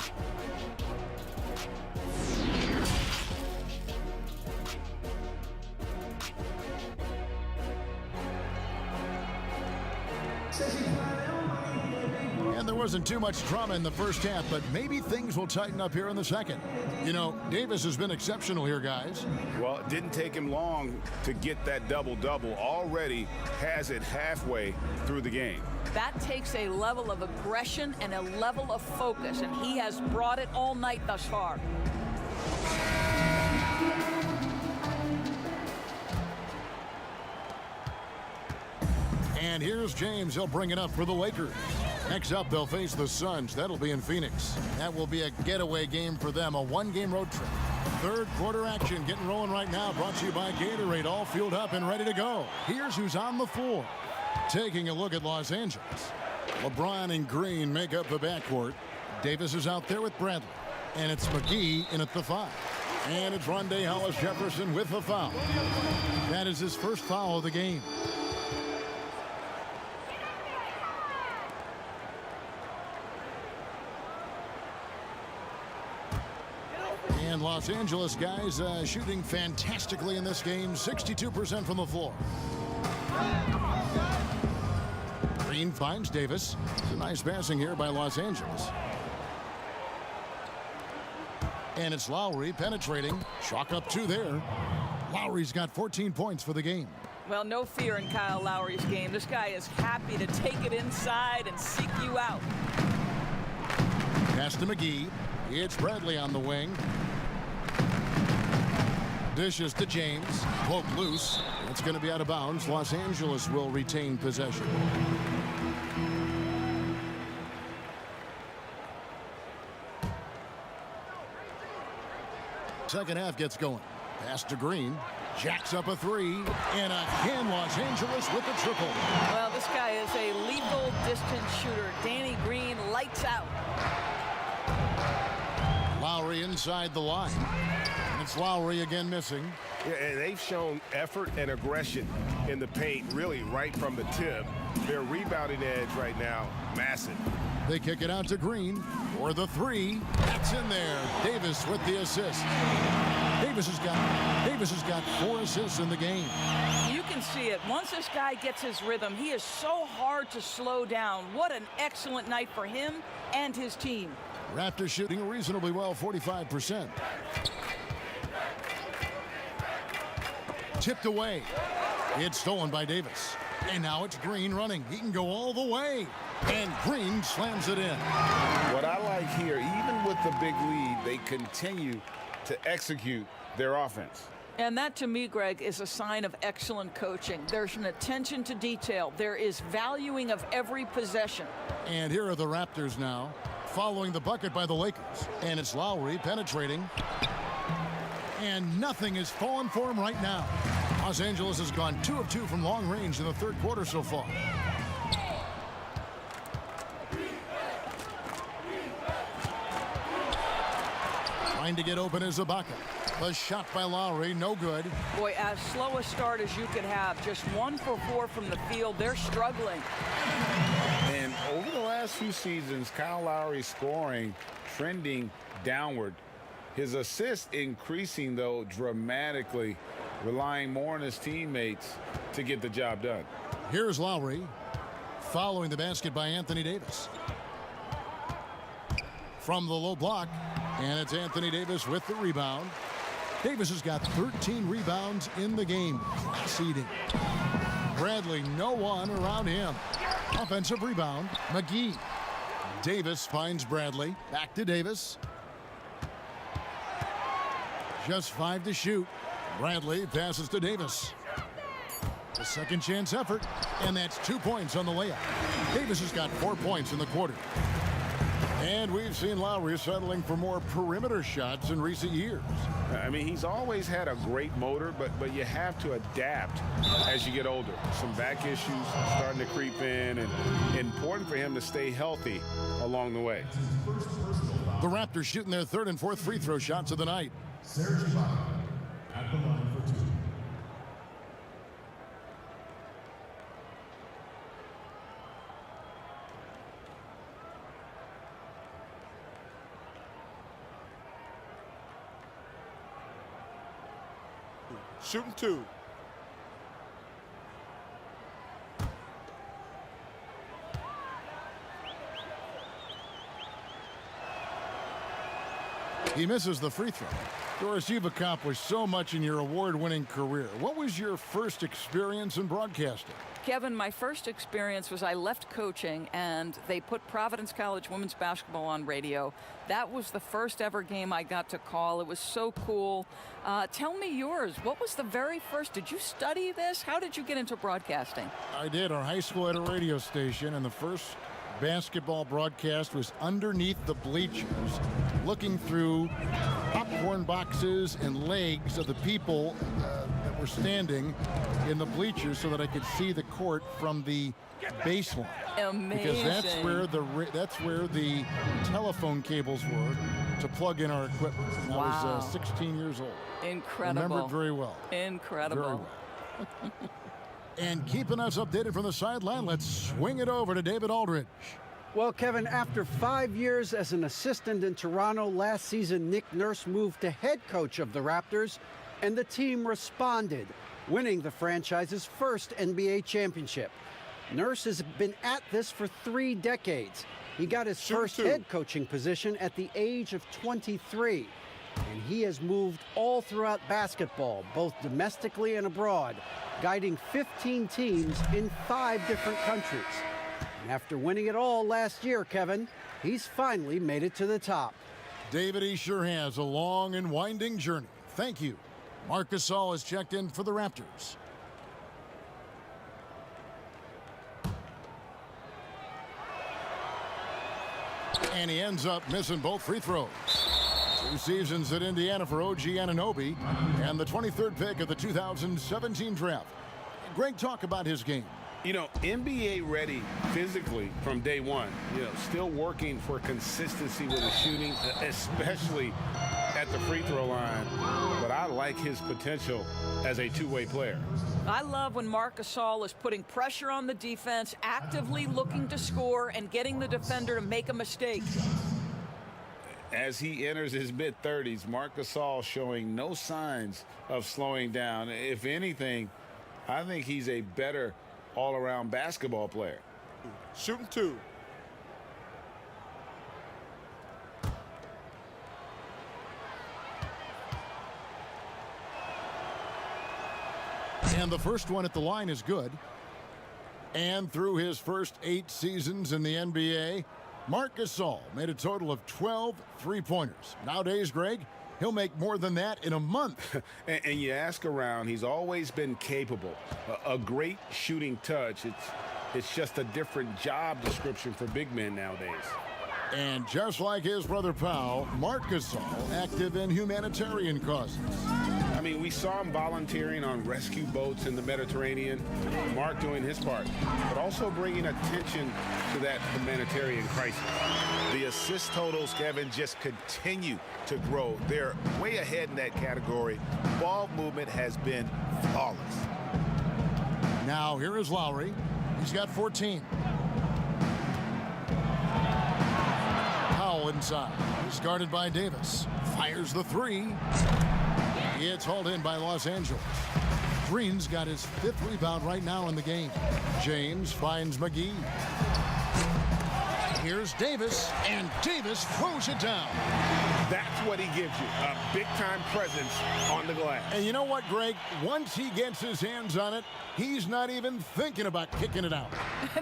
A: And there wasn't too much drama in the first half, but maybe things will tighten up here in the second. You know, Davis has been exceptional here, guys.
B: Well, it didn't take him long to get that double-double. Already has it halfway through the game.
C: That takes a level of aggression and a level of focus, and he has brought it all night thus far.
A: And here's James. He'll bring it up for the Lakers. Next up, they'll face the Suns. That'll be in Phoenix. That will be a getaway game for them, a one-game road trip. Third quarter action getting rolling right now, brought to you by Gatorade, all fueled up and ready to go. Here's who's on the floor. Taking a look at Los Angeles. LeBron and Green make up the backcourt. Davis is out there with Bradley. And it's McGee in at the 5. And it's Rondé Hollis Jefferson with the foul. That is his first foul of the game. And Los Angeles guys shooting fantastically in this game, 62% from the floor. Green finds Davis. It's a nice passing here by Los Angeles. And it's Lowry penetrating. Chalk up 2 there. Lowry's got 14 points for the game.
C: Well, no fear in Kyle Lowry's game. This guy is happy to take it inside and seek you out.
A: Pass to McGee. It's Bradley on the wing. Dishes to James. Poke loose. It's going to be out of bounds. Los Angeles will retain possession. Second half gets going. Pass to Green. Jacks up a three, and again Los Angeles with the triple.
C: Well, this guy is a lethal distance shooter. Danny Green lights out.
A: Lowry inside the line. It's Lowry again missing.
B: Yeah, and they've shown effort and aggression in the paint, really right from the tip. Their rebounding edge right now, massive.
A: They kick it out to Green for the three. That's in there. Davis with the assist. Davis has got 4 assists in the game.
C: You can see it. Once this guy gets his rhythm, he is so hard to slow down. What an excellent night for him and his team.
A: Raptors shooting reasonably well, 45%. Tipped away. It's stolen by Davis. And now it's Green running. He can go all the way. And Green slams it in.
B: What I like here, even with the big lead, they continue to execute their offense.
C: And that, to me, Greg, is a sign of excellent coaching. There's an attention to detail. There is valuing of every possession.
A: And here are the Raptors now, following the bucket by the Lakers. And it's Lowry penetrating. And nothing is falling for him right now. Los Angeles has gone 2 of 2 from long range in the third quarter so far. Trying to get open is Ibaka. The shot by Lowry, no good.
C: Boy, as slow a start as you could have. Just 1 for 4 from the field. They're struggling.
B: And over the last few seasons, Kyle Lowry's scoring trending downward. His assists increasing, though, dramatically, relying more on his teammates to get the job done.
A: Here's Lowry, following the basket by Anthony Davis. From the low block, and it's Anthony Davis with the rebound. Davis has got 13 rebounds in the game. Class eating. Bradley, no one around him. Offensive rebound, McGee. Davis finds Bradley. Back to Davis. Just 5 to shoot. Bradley passes to Davis. A second chance effort, and that's 2 points on the layup. Davis has got 4 points in the quarter. And we've seen Lowry settling for more perimeter shots in recent years.
B: I mean, he's always had a great motor, but you have to adapt as you get older. Some back issues starting to creep in, and important for him to stay healthy along the way.
A: The Raptors shooting their 3rd and 4th free throw shots of the night.
L: Serge Ibaka at the line for 2.
J: Shooting 2.
A: He misses the free throw. Doris, you've accomplished so much in your award-winning career. What was your first experience in broadcasting?
C: Kevin, my first experience was I left coaching and they put Providence College women's basketball on radio. That was the first ever game I got to call. It was so cool. Tell me yours. What was the very first? Did you study this? How did you get into broadcasting?
A: I did. Our high school had a radio station, and the first basketball broadcast was underneath the bleachers, looking through popcorn boxes and legs of the people that were standing in the bleachers so that I could see the court from the baseline.
C: Amazing.
A: Because that's where the telephone cables were to plug in our equipment. I was 16 years old.
C: Incredible.
A: Remember it very well.
C: Incredible.
A: Very well. And keeping us updated from the sideline, let's swing it over to David Aldridge.
D: Well, Kevin, after 5 years as an assistant in Toronto, last season Nick Nurse moved to head coach of the Raptors, and the team responded, winning the franchise's first NBA championship. Nurse has been at this for 3 decades. He got his first head coaching position at the age of 23, and he has moved all throughout basketball, both domestically and abroad, guiding 15 teams in 5 different countries. And after winning it all last year, Kevin, he's finally made it to the top.
A: David, he sure has a long and winding journey. Thank you. Marc Gasol has checked in for the Raptors. And he ends up missing both free throws. 2 seasons at Indiana for OG Anunoby, and the 23rd pick of the 2017 draft. Greg, talk about his game.
E: You know, NBA ready physically from day one. You know, still working for consistency with his shooting, especially at the free throw line. But I like his potential as a two-way player.
C: I love when Marc Gasol is putting pressure on the defense, actively looking to score and getting the defender to make a mistake.
E: As he enters his mid-30s, Marc Gasol showing no signs of slowing down. If anything, I think he's a better all-around basketball player.
J: Shooting 2.
A: And the first one at the line is good. And through his first 8 seasons in the NBA, Marc Gasol made a total of 12 three-pointers. Nowadays, Greg, he'll make more than that in a month.
E: and you ask around, he's always been capable. A great shooting touch. It's just a different job description for big men nowadays.
A: And just like his brother Powell, Marc Gasol active in humanitarian causes.
E: I mean, we saw him volunteering on rescue boats in the Mediterranean. Marc doing his part, but also bringing attention to that humanitarian crisis.
B: The assist totals, Kevin, just continue to grow. They're way ahead in that category. Ball movement has been flawless.
A: Now here is Lowry. He's got 14. Powell inside. He's guarded by Davis. Fires the 3. It's hauled in by Los Angeles. Green's got his 5th rebound right now in the game. James finds McGee. Here's Davis, and Davis throws it down.
E: That's what he gives you, a big-time presence on the glass.
A: And you know what, Greg? Once he gets his hands on it, he's not even thinking about kicking it out.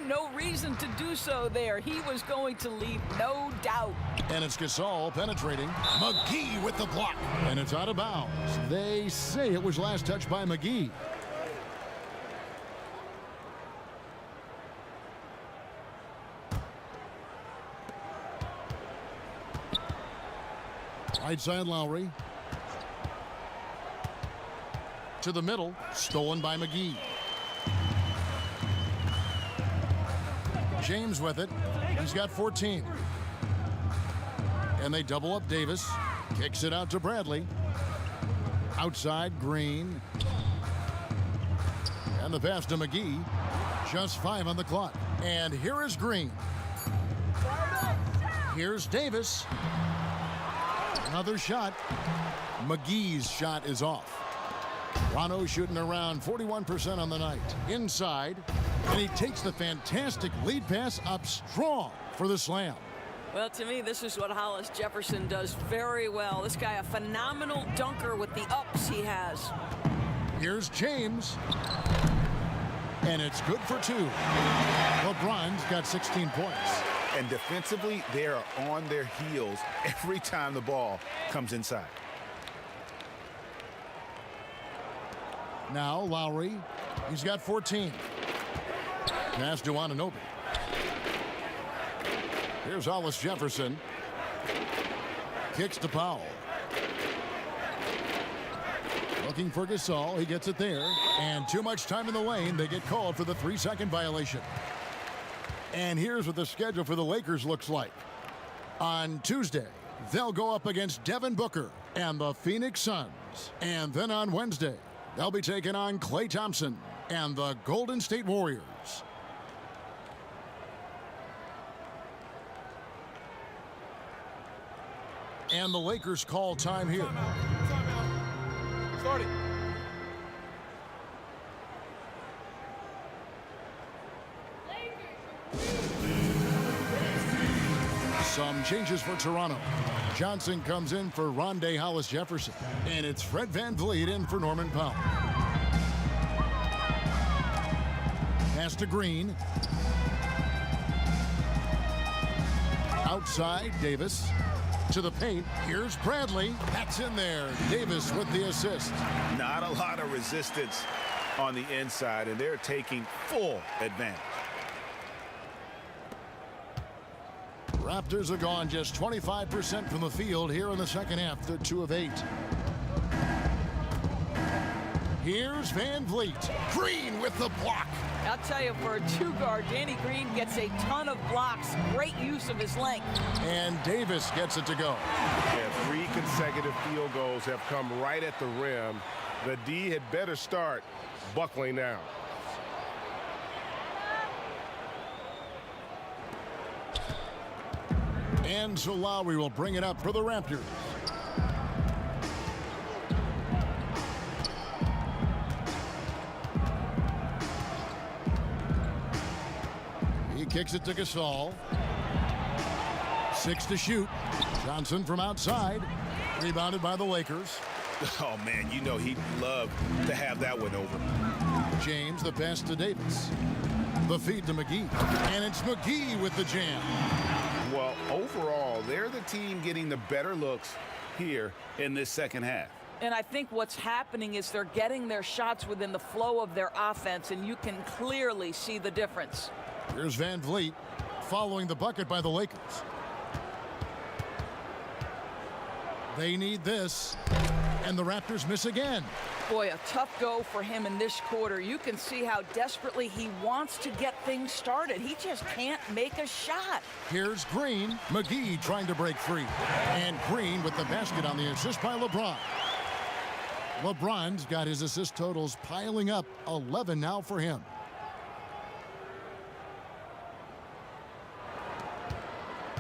C: No reason to do so there. He was going to leave, no doubt.
A: And it's Gasol penetrating. McGee with the block. And it's out of bounds. They say it was last touched by McGee. Right side Lowry. To the middle. Stolen by McGee. James with it. He's got 14. And they double up Davis. Kicks it out to Bradley. Outside Green. And the pass to McGee. Just 5 on the clock. And here is Green. Here's Davis. Another shot. McGee's shot is off. Toronto shooting around 41% on the night. Inside. And he takes the fantastic lead pass up strong for the slam.
C: Well, to me, this is what Hollis Jefferson does very well. This guy, a phenomenal dunker with the ups he has.
A: Here's James. And it's good for 2. LeBron's got 16 points.
B: And defensively, they are on their heels every time the ball comes inside.
A: Now Lowry. He's got 14. Pass to Anunoby. Here's Hollis Jefferson. Kicks to Powell. Looking for Gasol. He gets it there. And too much time in the lane. They get called for the 3-second violation. And here's what the schedule for the Lakers looks like. On Tuesday, they'll go up against Devin Booker and the Phoenix Suns. And then on Wednesday, they'll be taking on Klay Thompson and the Golden State Warriors. And the Lakers call time here.
J: Starting.
A: Some changes for Toronto. Johnson comes in for Rondé Hollis Jefferson. And it's Fred VanVleet in for Norman Powell. Pass to Green. Outside, Davis. To the paint. Here's Bradley. That's in there. Davis with the assist.
B: Not a lot of resistance on the inside, and they're taking full advantage.
A: Raptors are gone just 25% from the field here in the second half. They're 2 of 8. Here's Van Vliet. Green with the block.
C: I'll tell you, for a two-guard, Danny Green gets a ton of blocks. Great use of his length.
A: And Davis gets it to go.
E: Yeah, 3 consecutive field goals have come right at the rim. The D had better start buckling down.
A: And so Lowry will bring it up for the Raptors. He kicks it to Gasol. 6 to shoot. Johnson from outside. Rebounded by the Lakers.
B: Oh, man, you know he'd love to have that one over.
A: James, the pass to Davis. The feed to McGee. And it's McGee with the jam.
B: Well, overall, they're the team getting the better looks here in this second half.
C: And I think what's happening is they're getting their shots within the flow of their offense, and you can clearly see the difference.
A: Here's Van Vliet following the bucket by the Lakers. They need this, and the Raptors miss again.
C: Boy, a tough go for him in this quarter. You can see how desperately he wants to get things started. He just can't make a shot.
A: Here's Green. McGee trying to break free. And Green with the basket on the assist by LeBron. LeBron's got his assist totals piling up. 11 now for him.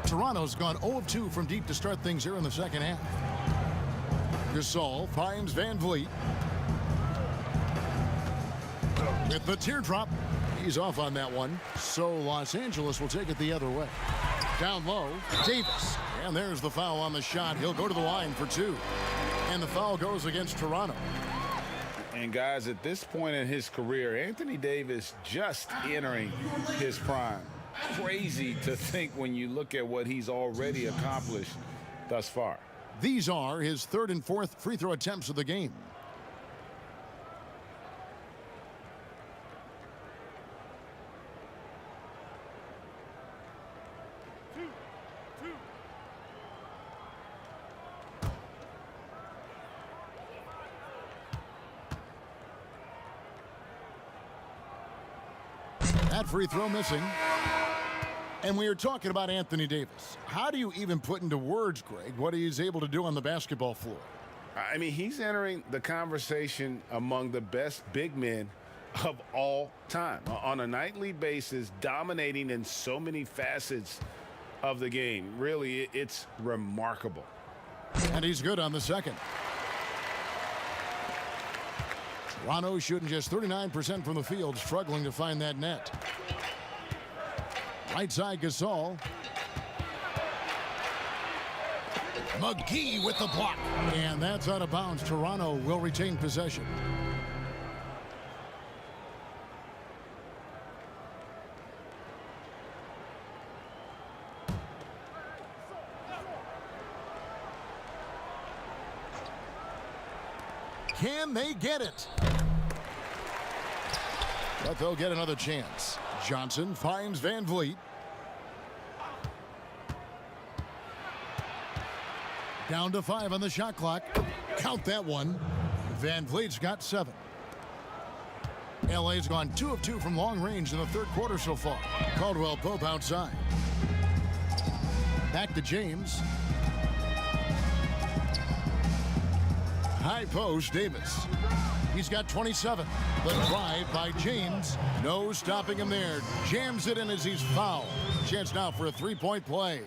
A: Toronto's gone 0 of 2 from deep to start things here in the second half. Gasol finds Van Vliet. With the teardrop, he's off on that one. So Los Angeles will take it the other way. Down low, Davis. And there's the foul on the shot. He'll go to the line for 2. And the foul goes against Toronto.
B: And guys, at this point in his career, Anthony Davis just entering his prime. Crazy to think when you look at what he's already accomplished thus far.
A: These are his 3rd and 4th free throw attempts of the game. That free throw missing. And we are talking about Anthony Davis. How do you even put into words, Greg, what he's able to do on the basketball floor?
B: I mean, he's entering the conversation among the best big men of all time. On a nightly basis, dominating in so many facets of the game. Really, it's remarkable.
A: And he's good on the second. Toronto shooting just 39% from the field, struggling to find that net. Right side, Gasol. McGee with the block. And that's out of bounds. Toronto will retain possession. Can they get it? But they'll get another chance. Johnson finds Van Vliet. Down to 5 on the shot clock. Count that one. Van Vliet's got 7. LA's gone 2 of 2 from long range in the 3rd quarter so far. Caldwell Pope outside. Back to James. High post, Davis. He's got 27. The drive by James. No stopping him there. Jams it in as he's fouled. Chance now for a 3-point play.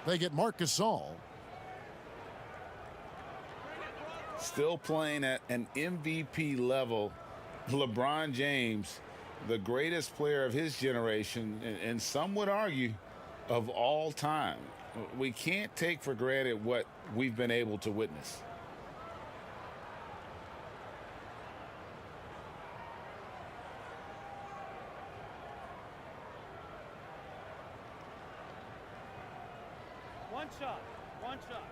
A: They get Marc Gasol.
B: Still playing at an MVP level. LeBron James, the greatest player of his generation, and some would argue of all time. We can't take for granted what we've been able to witness.
M: One shot. One shot.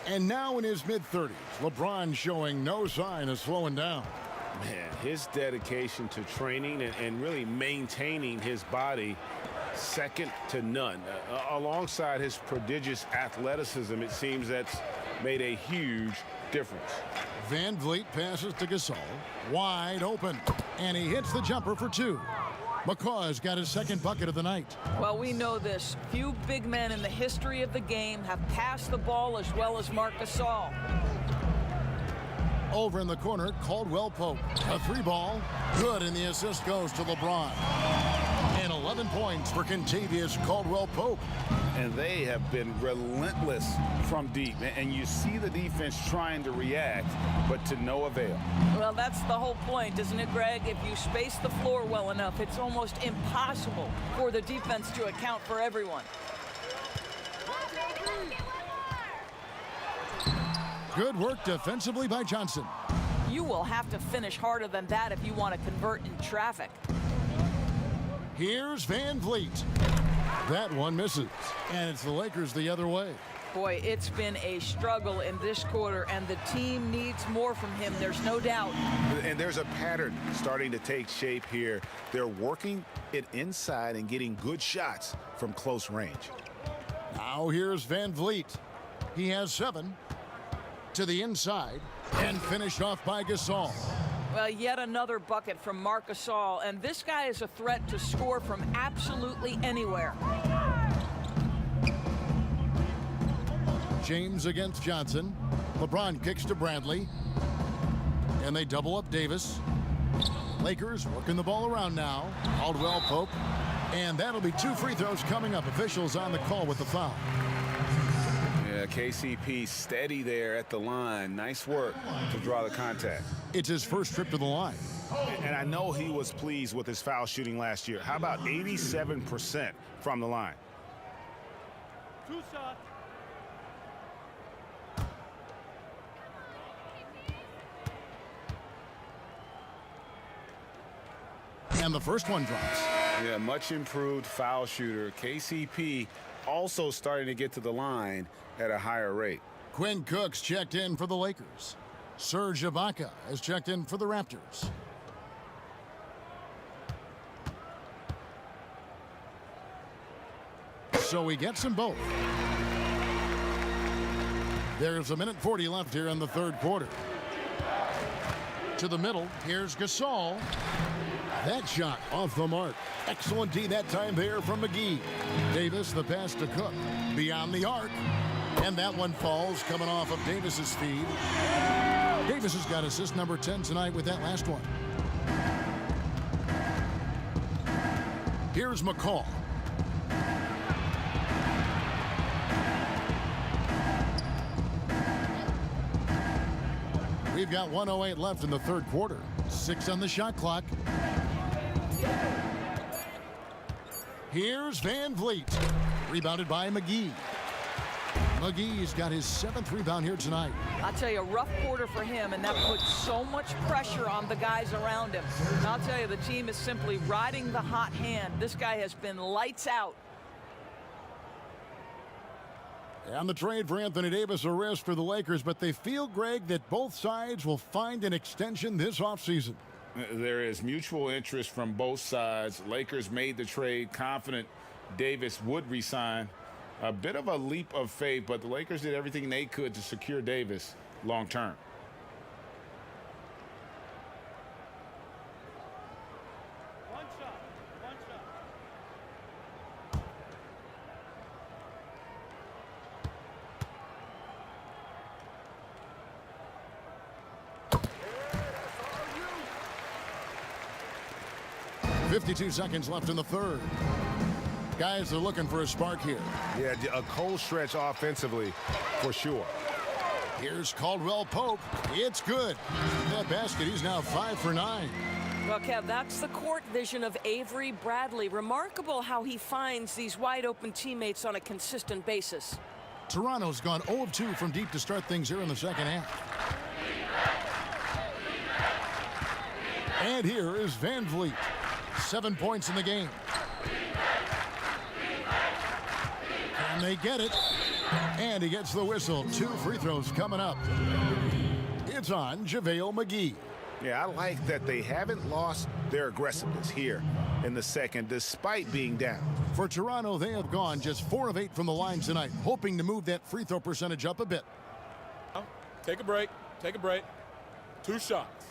A: And now in his mid-30s, LeBron showing no sign of slowing down.
E: Man, his dedication to training and really maintaining his body, second to none. Alongside his prodigious athleticism, it seems that's made a huge difference.
A: Van Vliet passes to Gasol, wide open, and he hits the jumper for two. McCaw's got his second bucket of the night.
C: Well, we know this. Few big men in the history of the game have passed the ball as well as Marc Gasol.
A: Over in the corner, Caldwell Pope. A three ball, good, and the assist goes to LeBron. And 11 points for Kentavious Caldwell Pope.
B: And they have been relentless from deep. And you see the defense trying to react, but to no avail.
C: Well, that's the whole point, isn't it, Greg? If you space the floor well enough, it's almost impossible for the defense to account for everyone.
A: Good work defensively by Johnson.
C: You will have to finish harder than that if you want to convert in traffic.
A: Here's Van Vliet. That one misses. And it's the Lakers the other way.
C: Boy, it's been a struggle in this quarter, and the team needs more from him, there's no doubt.
B: And there's a pattern starting to take shape here. They're working it inside and getting good shots from close range.
A: Now here's Van Vliet. He has 7 to the inside and finished off by Gasol.
C: Well, yet another bucket from Marc Gasol, and this guy is a threat to score from absolutely anywhere.
A: James against Johnson. LeBron kicks to Bradley. And they double up Davis. Lakers working the ball around now. Caldwell Pope. And that'll be 2 free throws coming up. Officials on the call with the foul.
B: Yeah, KCP steady there at the line. Nice work to draw the contact.
A: It's his first trip to the line.
B: And I know he was pleased with his foul shooting last year. How about 87% from the line?
M: 2 shots.
A: And the first one drops.
B: Yeah, much improved foul shooter. KCP also starting to get to the line at a higher rate.
A: Quinn Cook's checked in for the Lakers. Serge Ibaka has checked in for the Raptors. So he gets them both. There's 1:40 left here in the third quarter. To the middle, here's Gasol. That shot off the mark. Excellent D that time there from McGee. Davis, the pass to Cook. Beyond the arc. And that one falls coming off of Davis's feed. Davis has got assist number 10 tonight with that last one. Here's McCaw. We've got 1:08 left in the third quarter. 6 on the shot clock. Here's Van Vliet. Rebounded by McGee. McGee's got his 7th rebound here tonight.
C: I'll tell you, a rough quarter for him, and that puts so much pressure on the guys around him. And I'll tell you, the team is simply riding the hot hand. This guy has been lights out.
A: And the trade for Anthony Davis, a risk for the Lakers, but they feel, Greg, that both sides will find an extension this offseason.
B: There is mutual interest from both sides. Lakers made the trade confident Davis would resign. A bit of a leap of faith, but the Lakers did everything they could to secure Davis long term.
M: One shot. One shot.
A: 52 seconds left in the third. Guys are looking for a spark here.
B: Yeah, a cold stretch offensively for sure.
A: Here's Caldwell Pope. It's good. That basket, he's now 5 for 9.
C: Well, Kev, that's the court vision of Avery Bradley. Remarkable how he finds these wide-open teammates on a consistent basis.
A: Toronto's gone 0 of 2 from deep to start things here in the second half. And here is Van Vliet. 7 points in the game. And they get it. And he gets the whistle. 2 free throws coming up. It's on JaVale McGee.
B: Yeah, I like that they haven't lost their aggressiveness here in the second, despite being down.
A: For Toronto, they have gone just 4 of 8 from the line tonight, hoping to move that free throw percentage up a bit.
F: Take a break. Take a break. 2 shots.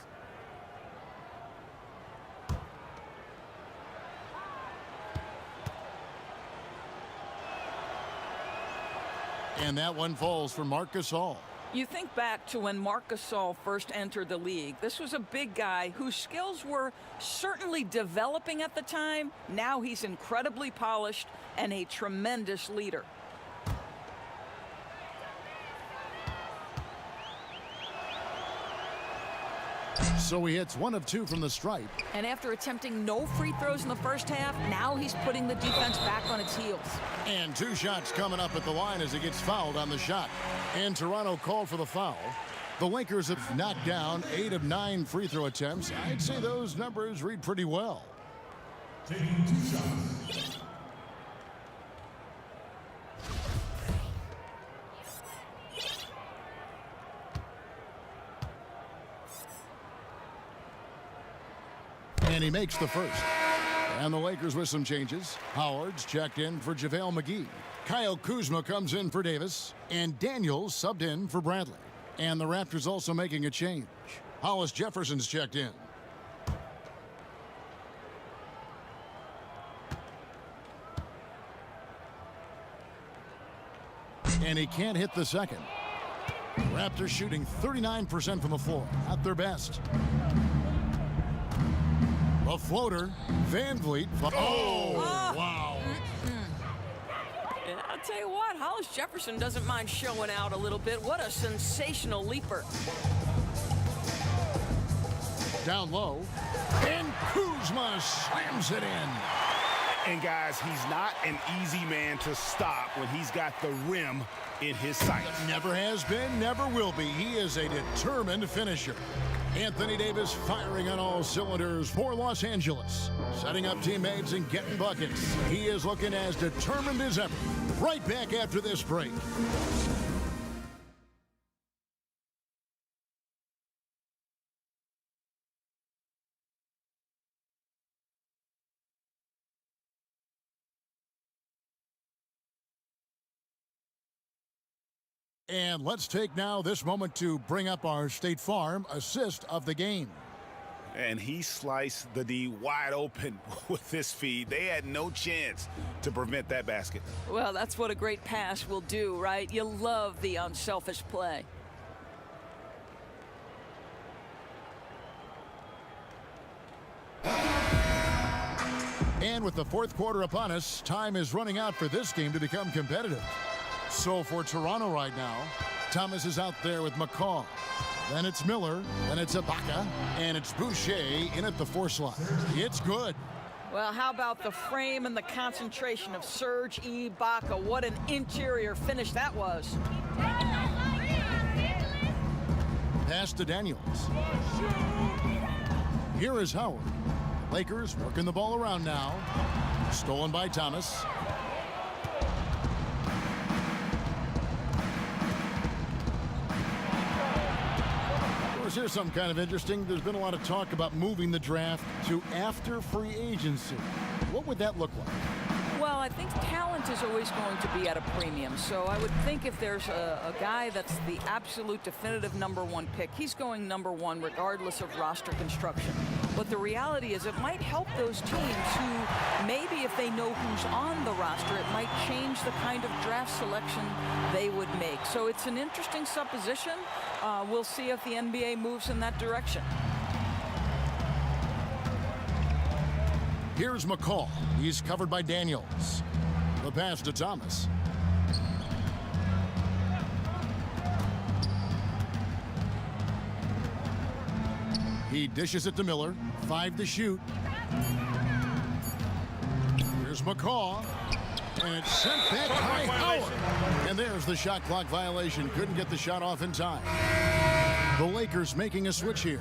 A: And that one falls for Marc Gasol.
C: You think back to when Marc Gasol first entered the league. This was a big guy whose skills were certainly developing at the time. Now he's incredibly polished and a tremendous leader.
A: So he hits 1 of 2 from the stripe.
C: And after attempting no free throws in the first half, now he's putting the defense back on its heels.
A: And 2 shots coming up at the line as he gets fouled on the shot. And Toronto called for the foul. The Lakers have knocked down 8 of 9 free throw attempts. I'd say those numbers read pretty well.
L: Taking 2 shots.
A: And he makes the first. And the Lakers with some changes. Howard's checked in for JaVale McGee. Kyle Kuzma comes in for Davis. And Daniels subbed in for Bradley. And the Raptors also making a change. Hollis Jefferson's checked in. And he can't hit the second. Raptors shooting 39% from the floor. At their best. A floater. Van Vliet. Oh, wow.
C: I'll tell you what, Hollis Jefferson doesn't mind showing out a little bit. What a sensational leaper.
A: Down low. And Kuzma slams it in.
B: And guys, he's not an easy man to stop when he's got the rim in his sights.
A: Never has been, never will be. He is a determined finisher. Anthony Davis firing on all cylinders for Los Angeles. Setting up teammates and getting buckets. He is looking as determined as ever. Right back after this break. And let's take now this moment to bring up our State Farm assist of the game.
B: And he sliced the D wide open with this feed. They had no chance to prevent that basket.
C: Well, that's what a great pass will do, right? You love the unselfish play.
A: And with the fourth quarter upon us, time is running out for this game to become competitive. So for Toronto right now, Thomas is out there with McCaw. Then it's Miller, then it's Ibaka, and it's Boucher in at the 4 slot. It's good.
C: Well, how about the frame and the concentration of Serge Ibaka? What an interior finish that was.
A: Pass to Daniels. Here is Howard. Lakers working the ball around now. Stolen by Thomas. Here's something kind of interesting. There's been a lot of talk about moving the draft to after free agency. What would that look like?
C: Well, I think talent is always going to be at a premium. So I would think if there's a guy that's the absolute definitive #1 pick, he's going #1 regardless of roster construction. But the reality is it might help those teams who maybe if they know who's on the roster, it might change the kind of draft selection they would make. So it's an interesting supposition. We'll see if the NBA moves in that direction.
A: Here's McCall. He's covered by Daniels. The pass to Thomas. He dishes it to Miller. 5 to shoot. Here's McCaw. And it's sent back by Howard. And there's the shot clock violation. Couldn't get the shot off in time. The Lakers making a switch here.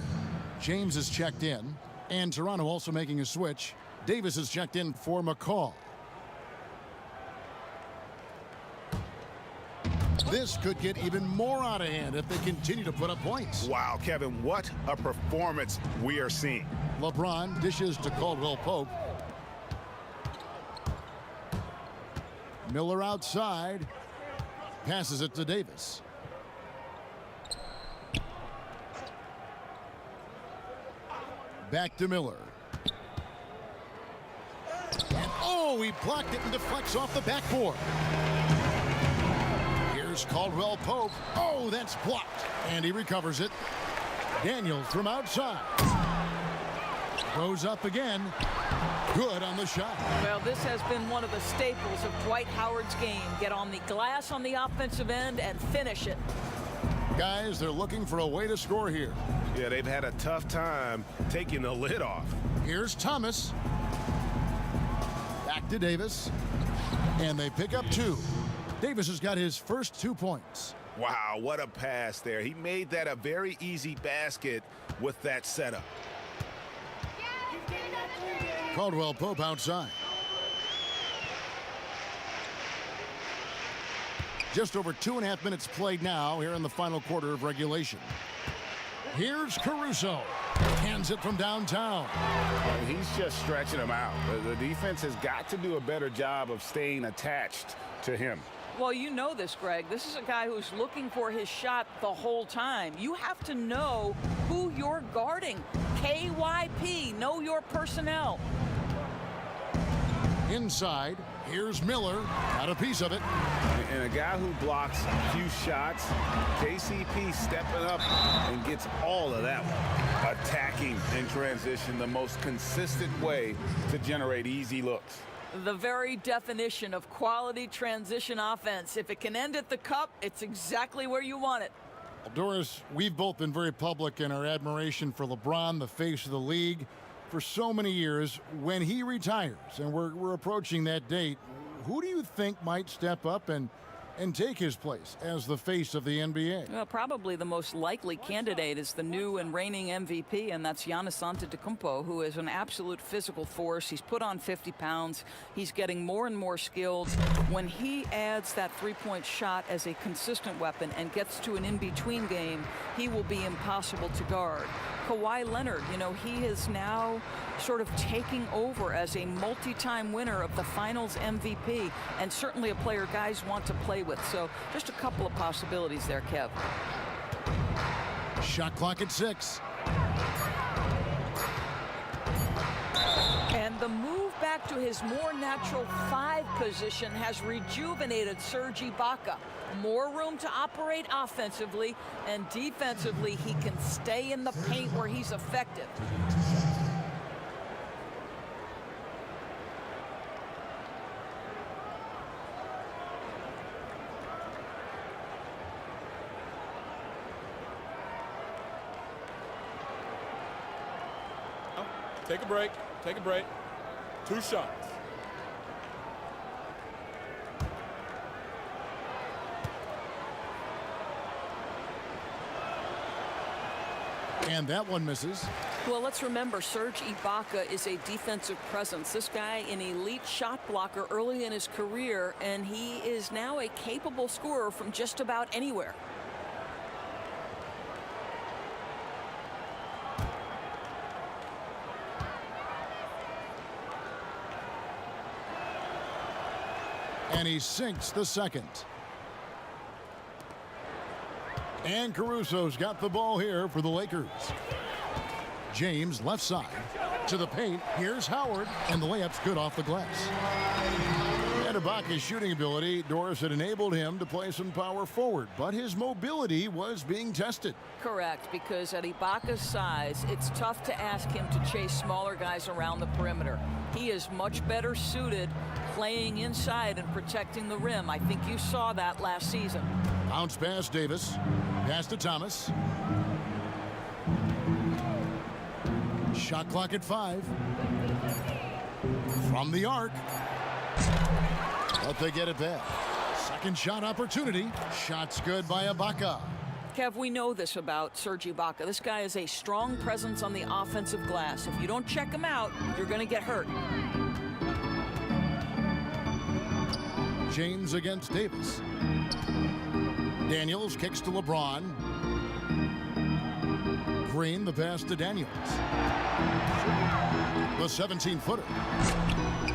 A: James is checked in. And Toronto also making a switch. Davis is checked in for McCall. This could get even more out of hand if they continue to put up points.
B: Wow, Kevin, what a performance we are seeing.
A: LeBron dishes to Caldwell Pope. Miller outside. Passes it to Davis. Back to Miller. And oh, he blocked it and deflects off the backboard. Here's Caldwell Pope. Oh, that's blocked. And he recovers it. Daniels from outside. Goes up again. Good on the shot.
C: Well, this has been one of the staples of Dwight Howard's game. Get on the glass on the offensive end and finish it.
A: Guys, they're looking for a way to score here.
B: Yeah, they've had a tough time taking the lid off.
A: Here's Thomas. Back to Davis. And they pick up 2. Davis has got his first 2 points.
B: Wow, what a pass there. He made that a very easy basket with that setup.
A: Caldwell Pope outside. Just over 2.5 minutes played now here in the final quarter of regulation. Here's Caruso. Hands it from downtown.
B: He's just stretching him out. The defense has got to do a better job of staying attached to him.
C: Well, you know this, Greg. This is a guy who's looking for his shot the whole time. You have to know who you're guarding. KYP, know your personnel.
A: Inside, here's Miller. Got a piece of it.
B: And a guy who blocks a few shots, KCP stepping up and gets all of that one. Attacking in transition, the most consistent way to generate easy looks.
C: The very definition of quality transition offense. If it can end at the cup, it's exactly where you want it.
A: Well, Doris, we've both been very public in our admiration for LeBron, the face of the league, for so many years. When he retires, and we're approaching that date, who do you think might step up and take his place as the face of the NBA?
C: Well, probably the most likely candidate is the new and reigning MVP, and that's Giannis Antetokounmpo, who is an absolute physical force. He's put on 50 pounds. He's getting more and more skilled. When he adds that three-point shot as a consistent weapon and gets to an in-between game, he will be impossible to guard. Kawhi Leonard, you know, he is now sort of taking over as a multi-time winner of the Finals MVP, and certainly a player guys want to play with. So just a couple of possibilities there, Kev.
A: Shot clock at 6.
C: And the move back to his more natural 5 position has rejuvenated Serge Ibaka. More room to operate offensively, and defensively he can stay in the paint where he's effective.
I: Take a break. Take a break. 2 shots.
A: And that one misses.
C: Well, let's remember, Serge Ibaka is a defensive presence. This guy, an elite shot blocker early in his career, and he is now a capable scorer from just about anywhere.
A: And he sinks the second. And Caruso's got the ball here for the Lakers. James left side to the paint. Here's Howard, and the layup's good off the glass. And Ibaka's shooting ability, Doris, had enabled him to play some power forward, but his mobility was being tested.
C: Correct, because at Ibaka's size, it's tough to ask him to chase smaller guys around the perimeter. He is much better suited playing inside and protecting the rim. I think you saw that last season.
A: Bounce pass, Davis. Pass to Thomas. Shot clock at 5. From the arc. But they get it back. Second shot opportunity. Shot's good by Ibaka.
C: Kev, we know this about Serge Ibaka. This guy is a strong presence on the offensive glass. If you don't check him out, you're going to get hurt.
A: James against Davis. Daniels kicks to LeBron. Green, the pass to Daniels. The 17-footer.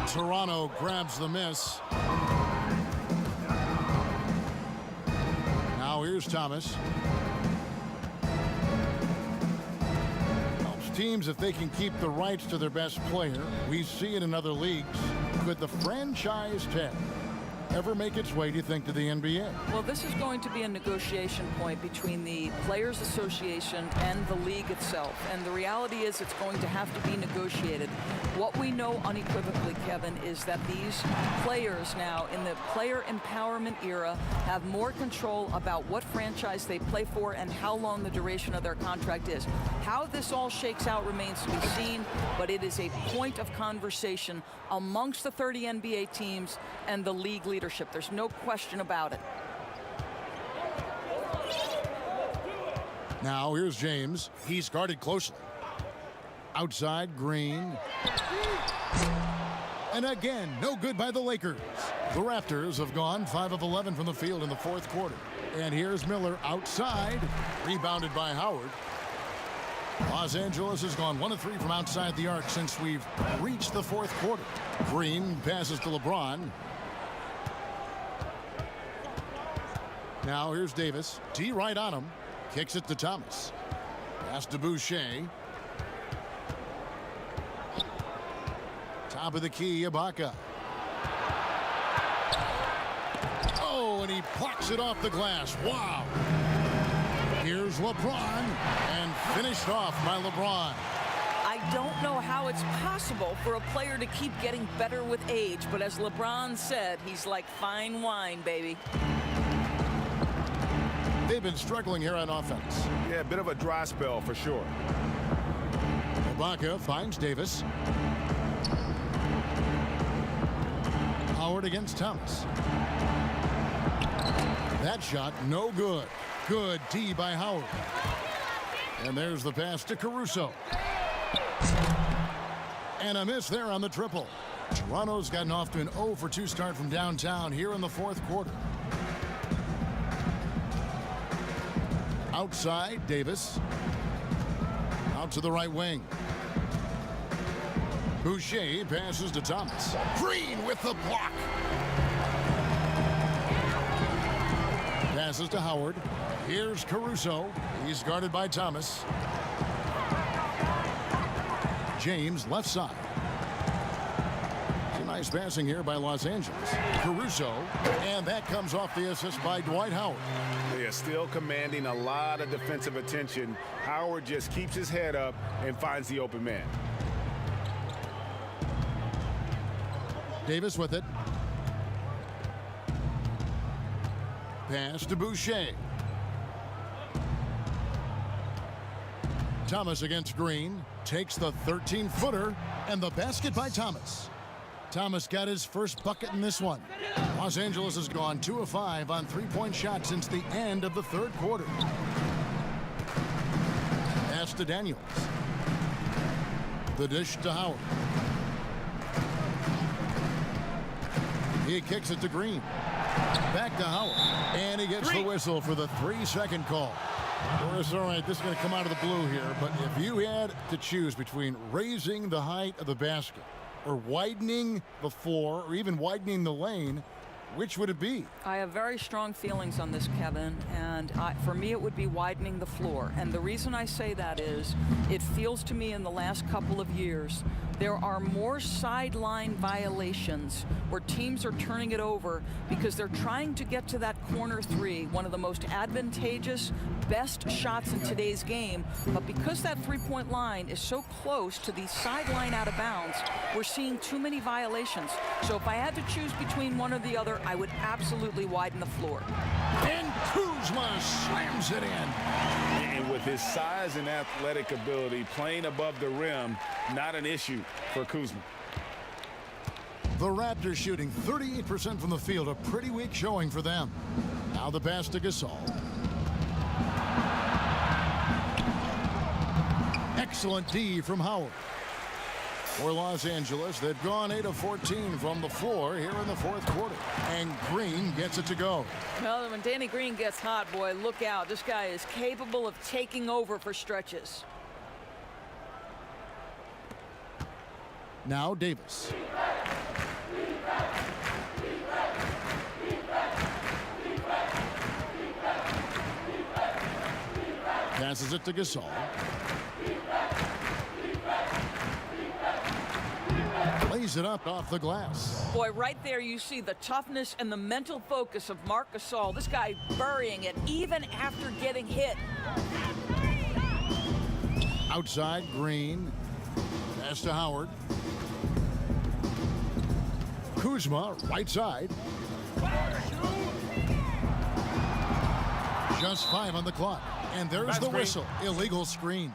A: Toronto grabs the miss. Now here's Thomas. Helps teams if they can keep the rights to their best player. We see it in other leagues. Could the franchise tag ever make its way, do you think, to the NBA?
C: Well, this is going to be a negotiation point between the Players Association and the league itself. And the reality is it's going to have to be negotiated. What we know unequivocally, Kevin, is that these players now in the player empowerment era have more control about what franchise they play for and how long the duration of their contract is. How this all shakes out remains to be seen, but it is a point of conversation amongst the 30 NBA teams and the league leadership. There's no question about it.
A: Now here's James. He's guarded closely. Outside, Green. And again, no good by the Lakers. The Raptors have gone 5 of 11 from the field in the fourth quarter. And here's Miller outside, rebounded by Howard. Los Angeles has gone 1 of 3 from outside the arc since we've reached the fourth quarter. Green passes to LeBron. Now here's Davis. D right on him. Kicks it to Thomas. Pass to Boucher. Top of the key, Ibaka. Oh, and he plucks it off the glass. Wow. Here's LeBron, and finished off by LeBron.
C: I don't know how it's possible for a player to keep getting better with age, but as LeBron said, he's like fine wine, baby.
A: They've been struggling here on offense.
B: Yeah, a bit of a dry spell for sure.
A: Ibaka finds Davis. Howard against Thomas. That shot, no good. Good D by Howard. And there's the pass to Caruso. And a miss there on the triple. Toronto's gotten off to an 0 for 2 start from downtown here in the fourth quarter. Outside, Davis. Out to the right wing. Boucher passes to Thomas. Green with the block. Passes to Howard. Here's Caruso. He's guarded by Thomas. James left side. It's a nice passing here by Los Angeles. Caruso, and that comes off the assist by Dwight Howard.
B: They are still commanding a lot of defensive attention. Howard just keeps his head up and finds the open man.
A: Davis with it. Pass to Boucher. Thomas against Green. Takes the 13-footer, and the basket by Thomas. Thomas got his first bucket in this one. Los Angeles has gone 2 of 5 on three-point shots since the end of the third quarter. Pass to Daniels. The dish to Howard. He kicks it to Green. Back to Howard. And he gets the whistle for the 3-second call. It's all right, this is going to come out of the blue here, but if you had to choose between raising the height of the basket or widening the floor or even widening the lane, which would it be?
C: I have very strong feelings on this, Kevin, and for me it would be widening the floor. And the reason I say that is it feels to me in the last couple of years there are more sideline violations where teams are turning it over because they're trying to get to that corner three, one of the most advantageous, best shots in today's game. But because that three-point line is so close to the sideline out of bounds, we're seeing too many violations. So if I had to choose between one or the other, I would absolutely widen the floor.
A: And Kuzma slams it in.
B: And with his size and athletic ability, playing above the rim, not an issue for Kuzma.
A: The Raptors shooting 38% from the field, a pretty weak showing for them. Now the pass to Gasol. Excellent D from Howard. For Los Angeles, they've gone 8 of 14 from the floor here in the fourth quarter. And Green gets it to go.
C: Well, when Danny Green gets hot, boy, look out. This guy is capable of taking over for stretches.
A: Now Davis. Passes it to Gasol. Lays it up off the glass.
C: Boy, right there you see the toughness and the mental focus of Marc Gasol. This guy burying it even after getting hit.
A: Outside, Green. Pass to Howard. Kuzma, right side. Just 5 on the clock. And there's the whistle. Illegal screen.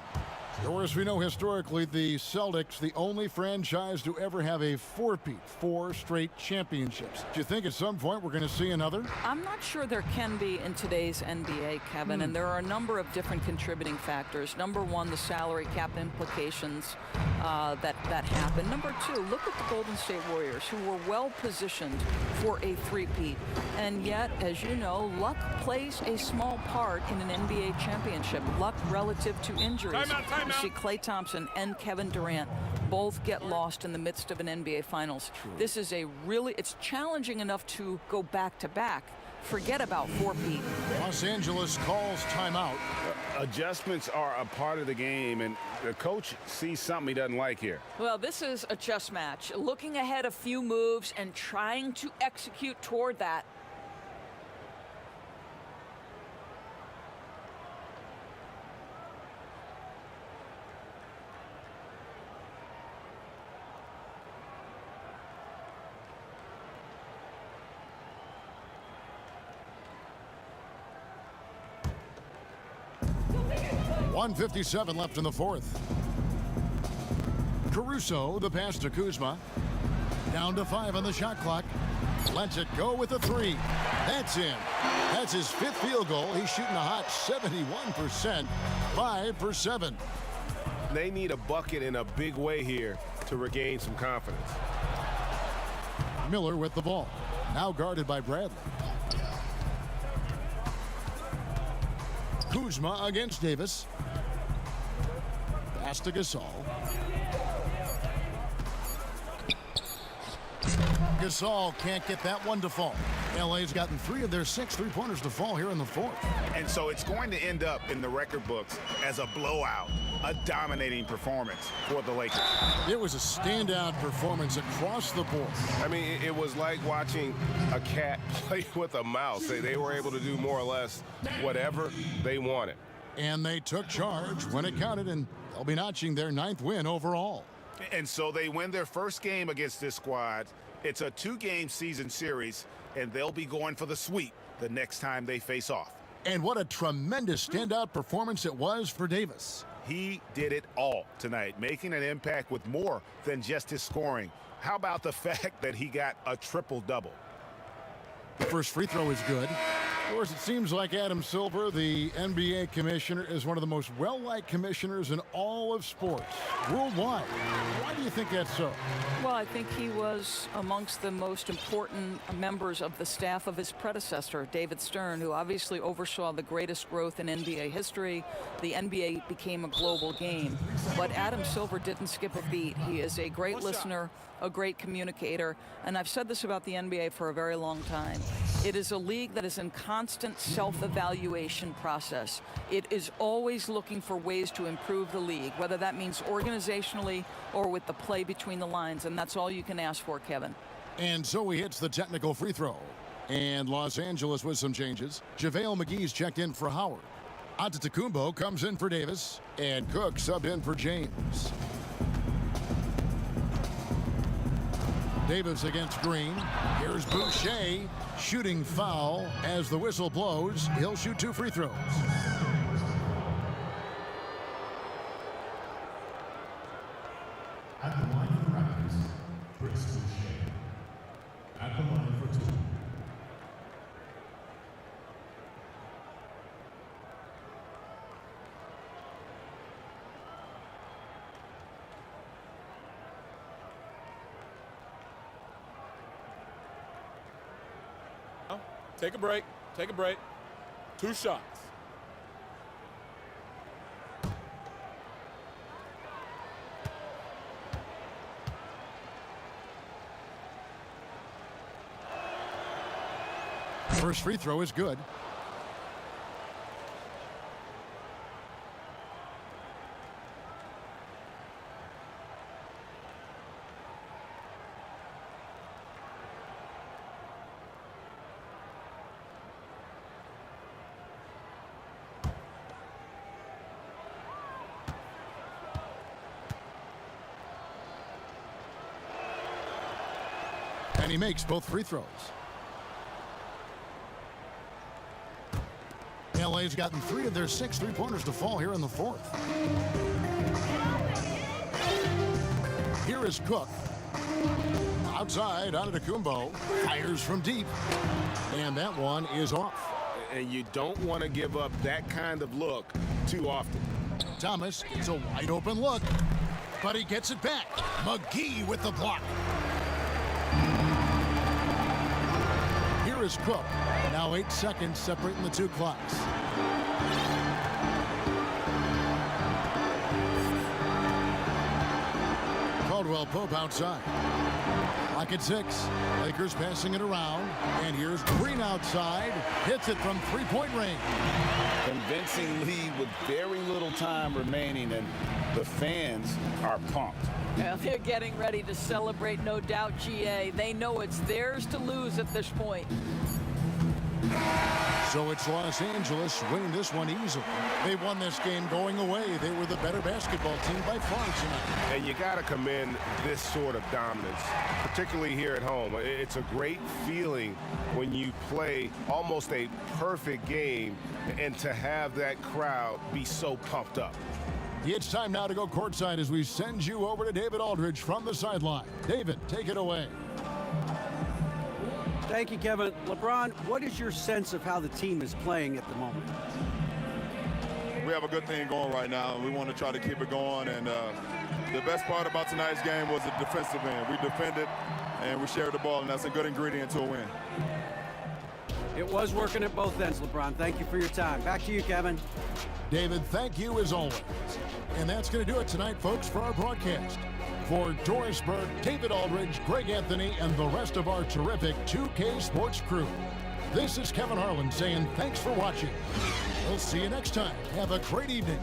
A: Of course, we know historically the Celtics, the only franchise to ever have a four-peat, 4 straight championships. Do you think at some point we're going to see another?
C: I'm not sure there can be in today's NBA, Kevin, and there are a number of different contributing factors. Number one, the salary cap implications that happen. Number two, look at the Golden State Warriors, who were well positioned for a three-peat. And yet, as you know, luck plays a small part in an NBA championship. Luck relative to injuries. You see Klay Thompson and Kevin Durant both get lost in the midst of an NBA Finals. This is it's challenging enough to go back-to-back. Forget about four-peat.
A: Los Angeles calls timeout.
B: Adjustments are a part of the game, and the coach sees something he doesn't like here.
C: Well, this is a chess match. Looking ahead a few moves and trying to execute toward that.
A: .157 left in the fourth. Caruso, the pass to Kuzma. Down to 5 on the shot clock. Lets it go with a 3. That's in. That's his 5th field goal. He's shooting a hot 71%. 5 for 7.
E: They need a bucket in a big way here to regain some confidence.
A: Miller with the ball. Now guarded by Bradley. Kuzma against Davis. Pass to Gasol. Gasol can't get that one to fall. LA's gotten 3 of their 6 3-pointers to fall here in the fourth.
B: And so it's going to end up in the record books as a blowout, a dominating performance for the Lakers.
A: It was a standout performance across the board.
E: I mean, it was like watching a cat play with a mouse. They were able to do more or less whatever they wanted.
A: And they took charge when it counted, and they'll be notching their 9th win overall.
B: And so they win their first game against this squad. It's a 2-game season series, and they'll be going for the sweep the next time they face off.
A: And what a tremendous standout performance it was for Davis.
B: He did it all tonight, making an impact with more than just his scoring. How about the fact that he got a triple-double?
A: The first free throw is good. Of course, it seems like Adam Silver, the NBA commissioner, is one of the most well-liked commissioners in all of sports worldwide. Why do you think that's so?
C: Well, I think he was amongst the most important members of the staff of his predecessor, David Stern, who obviously oversaw the greatest growth in NBA history. The NBA became a global game. But Adam Silver didn't skip a beat. He is a great listener, a great communicator, and I've said this about the NBA for a very long time. It is a league that is in constant self-evaluation process. It is always looking for ways to improve the league, whether that means organizationally or with the play between the lines, and that's all you can ask for, Kevin.
A: And so he hits the technical free throw. And Los Angeles with some changes. JaVale McGee's checked in for Howard. Antetokounmpo comes in for Davis, and Cook subbed in for James. Davis against Green. Here's Boucher, shooting foul as the whistle blows. He'll shoot 2 free throws.
L: At the line for the Raptors, Chris Boucher. At the line for 2.
N: Take a break. Take a break. 2 shots.
A: First free throw is good. And he makes both free throws. LA's gotten 3 of their 6 3-pointers to fall here in the 4th. Here is Cook. Outside, Antetokounmpo fires from deep. And that one is off.
E: And you don't want to give up that kind of look too often.
A: Thomas gets a wide open look, but he gets it back. McGee with the block. Here is Cook. Now 8 seconds separating the 2 clocks. Caldwell Pope outside. Clock at 6. Lakers passing it around. And here's Green outside. Hits it from 3-point range.
B: Convincing lead with very little time remaining, and the fans are pumped.
C: Well, they're getting ready to celebrate, no doubt, GA. They know it's theirs to lose at this point.
A: So it's Los Angeles winning this one easily. They won this game going away. They were the better basketball team by far tonight.
E: And you got to commend this sort of dominance, particularly here at home. It's a great feeling when you play almost a perfect game and to have that crowd be so pumped up.
A: It's time now to go courtside as we send you over to David Aldridge from the sideline. David, take it away.
D: Thank you, Kevin. LeBron, what is your sense of how the team is playing at the moment?
O: We have a good thing going right now, and we want to try to keep it going. And the best part about tonight's game was the defensive end. We defended, and we shared the ball, and that's a good ingredient to a win.
D: It was working at both ends, LeBron. Thank you for your time. Back to you, Kevin.
A: David, thank you as always. And that's going to do it tonight, folks, for our broadcast. For Doris Burke, David Aldridge, Greg Anthony, and the rest of our terrific 2K Sports crew, this is Kevin Harlan saying thanks for watching. We'll see you next time. Have a great evening.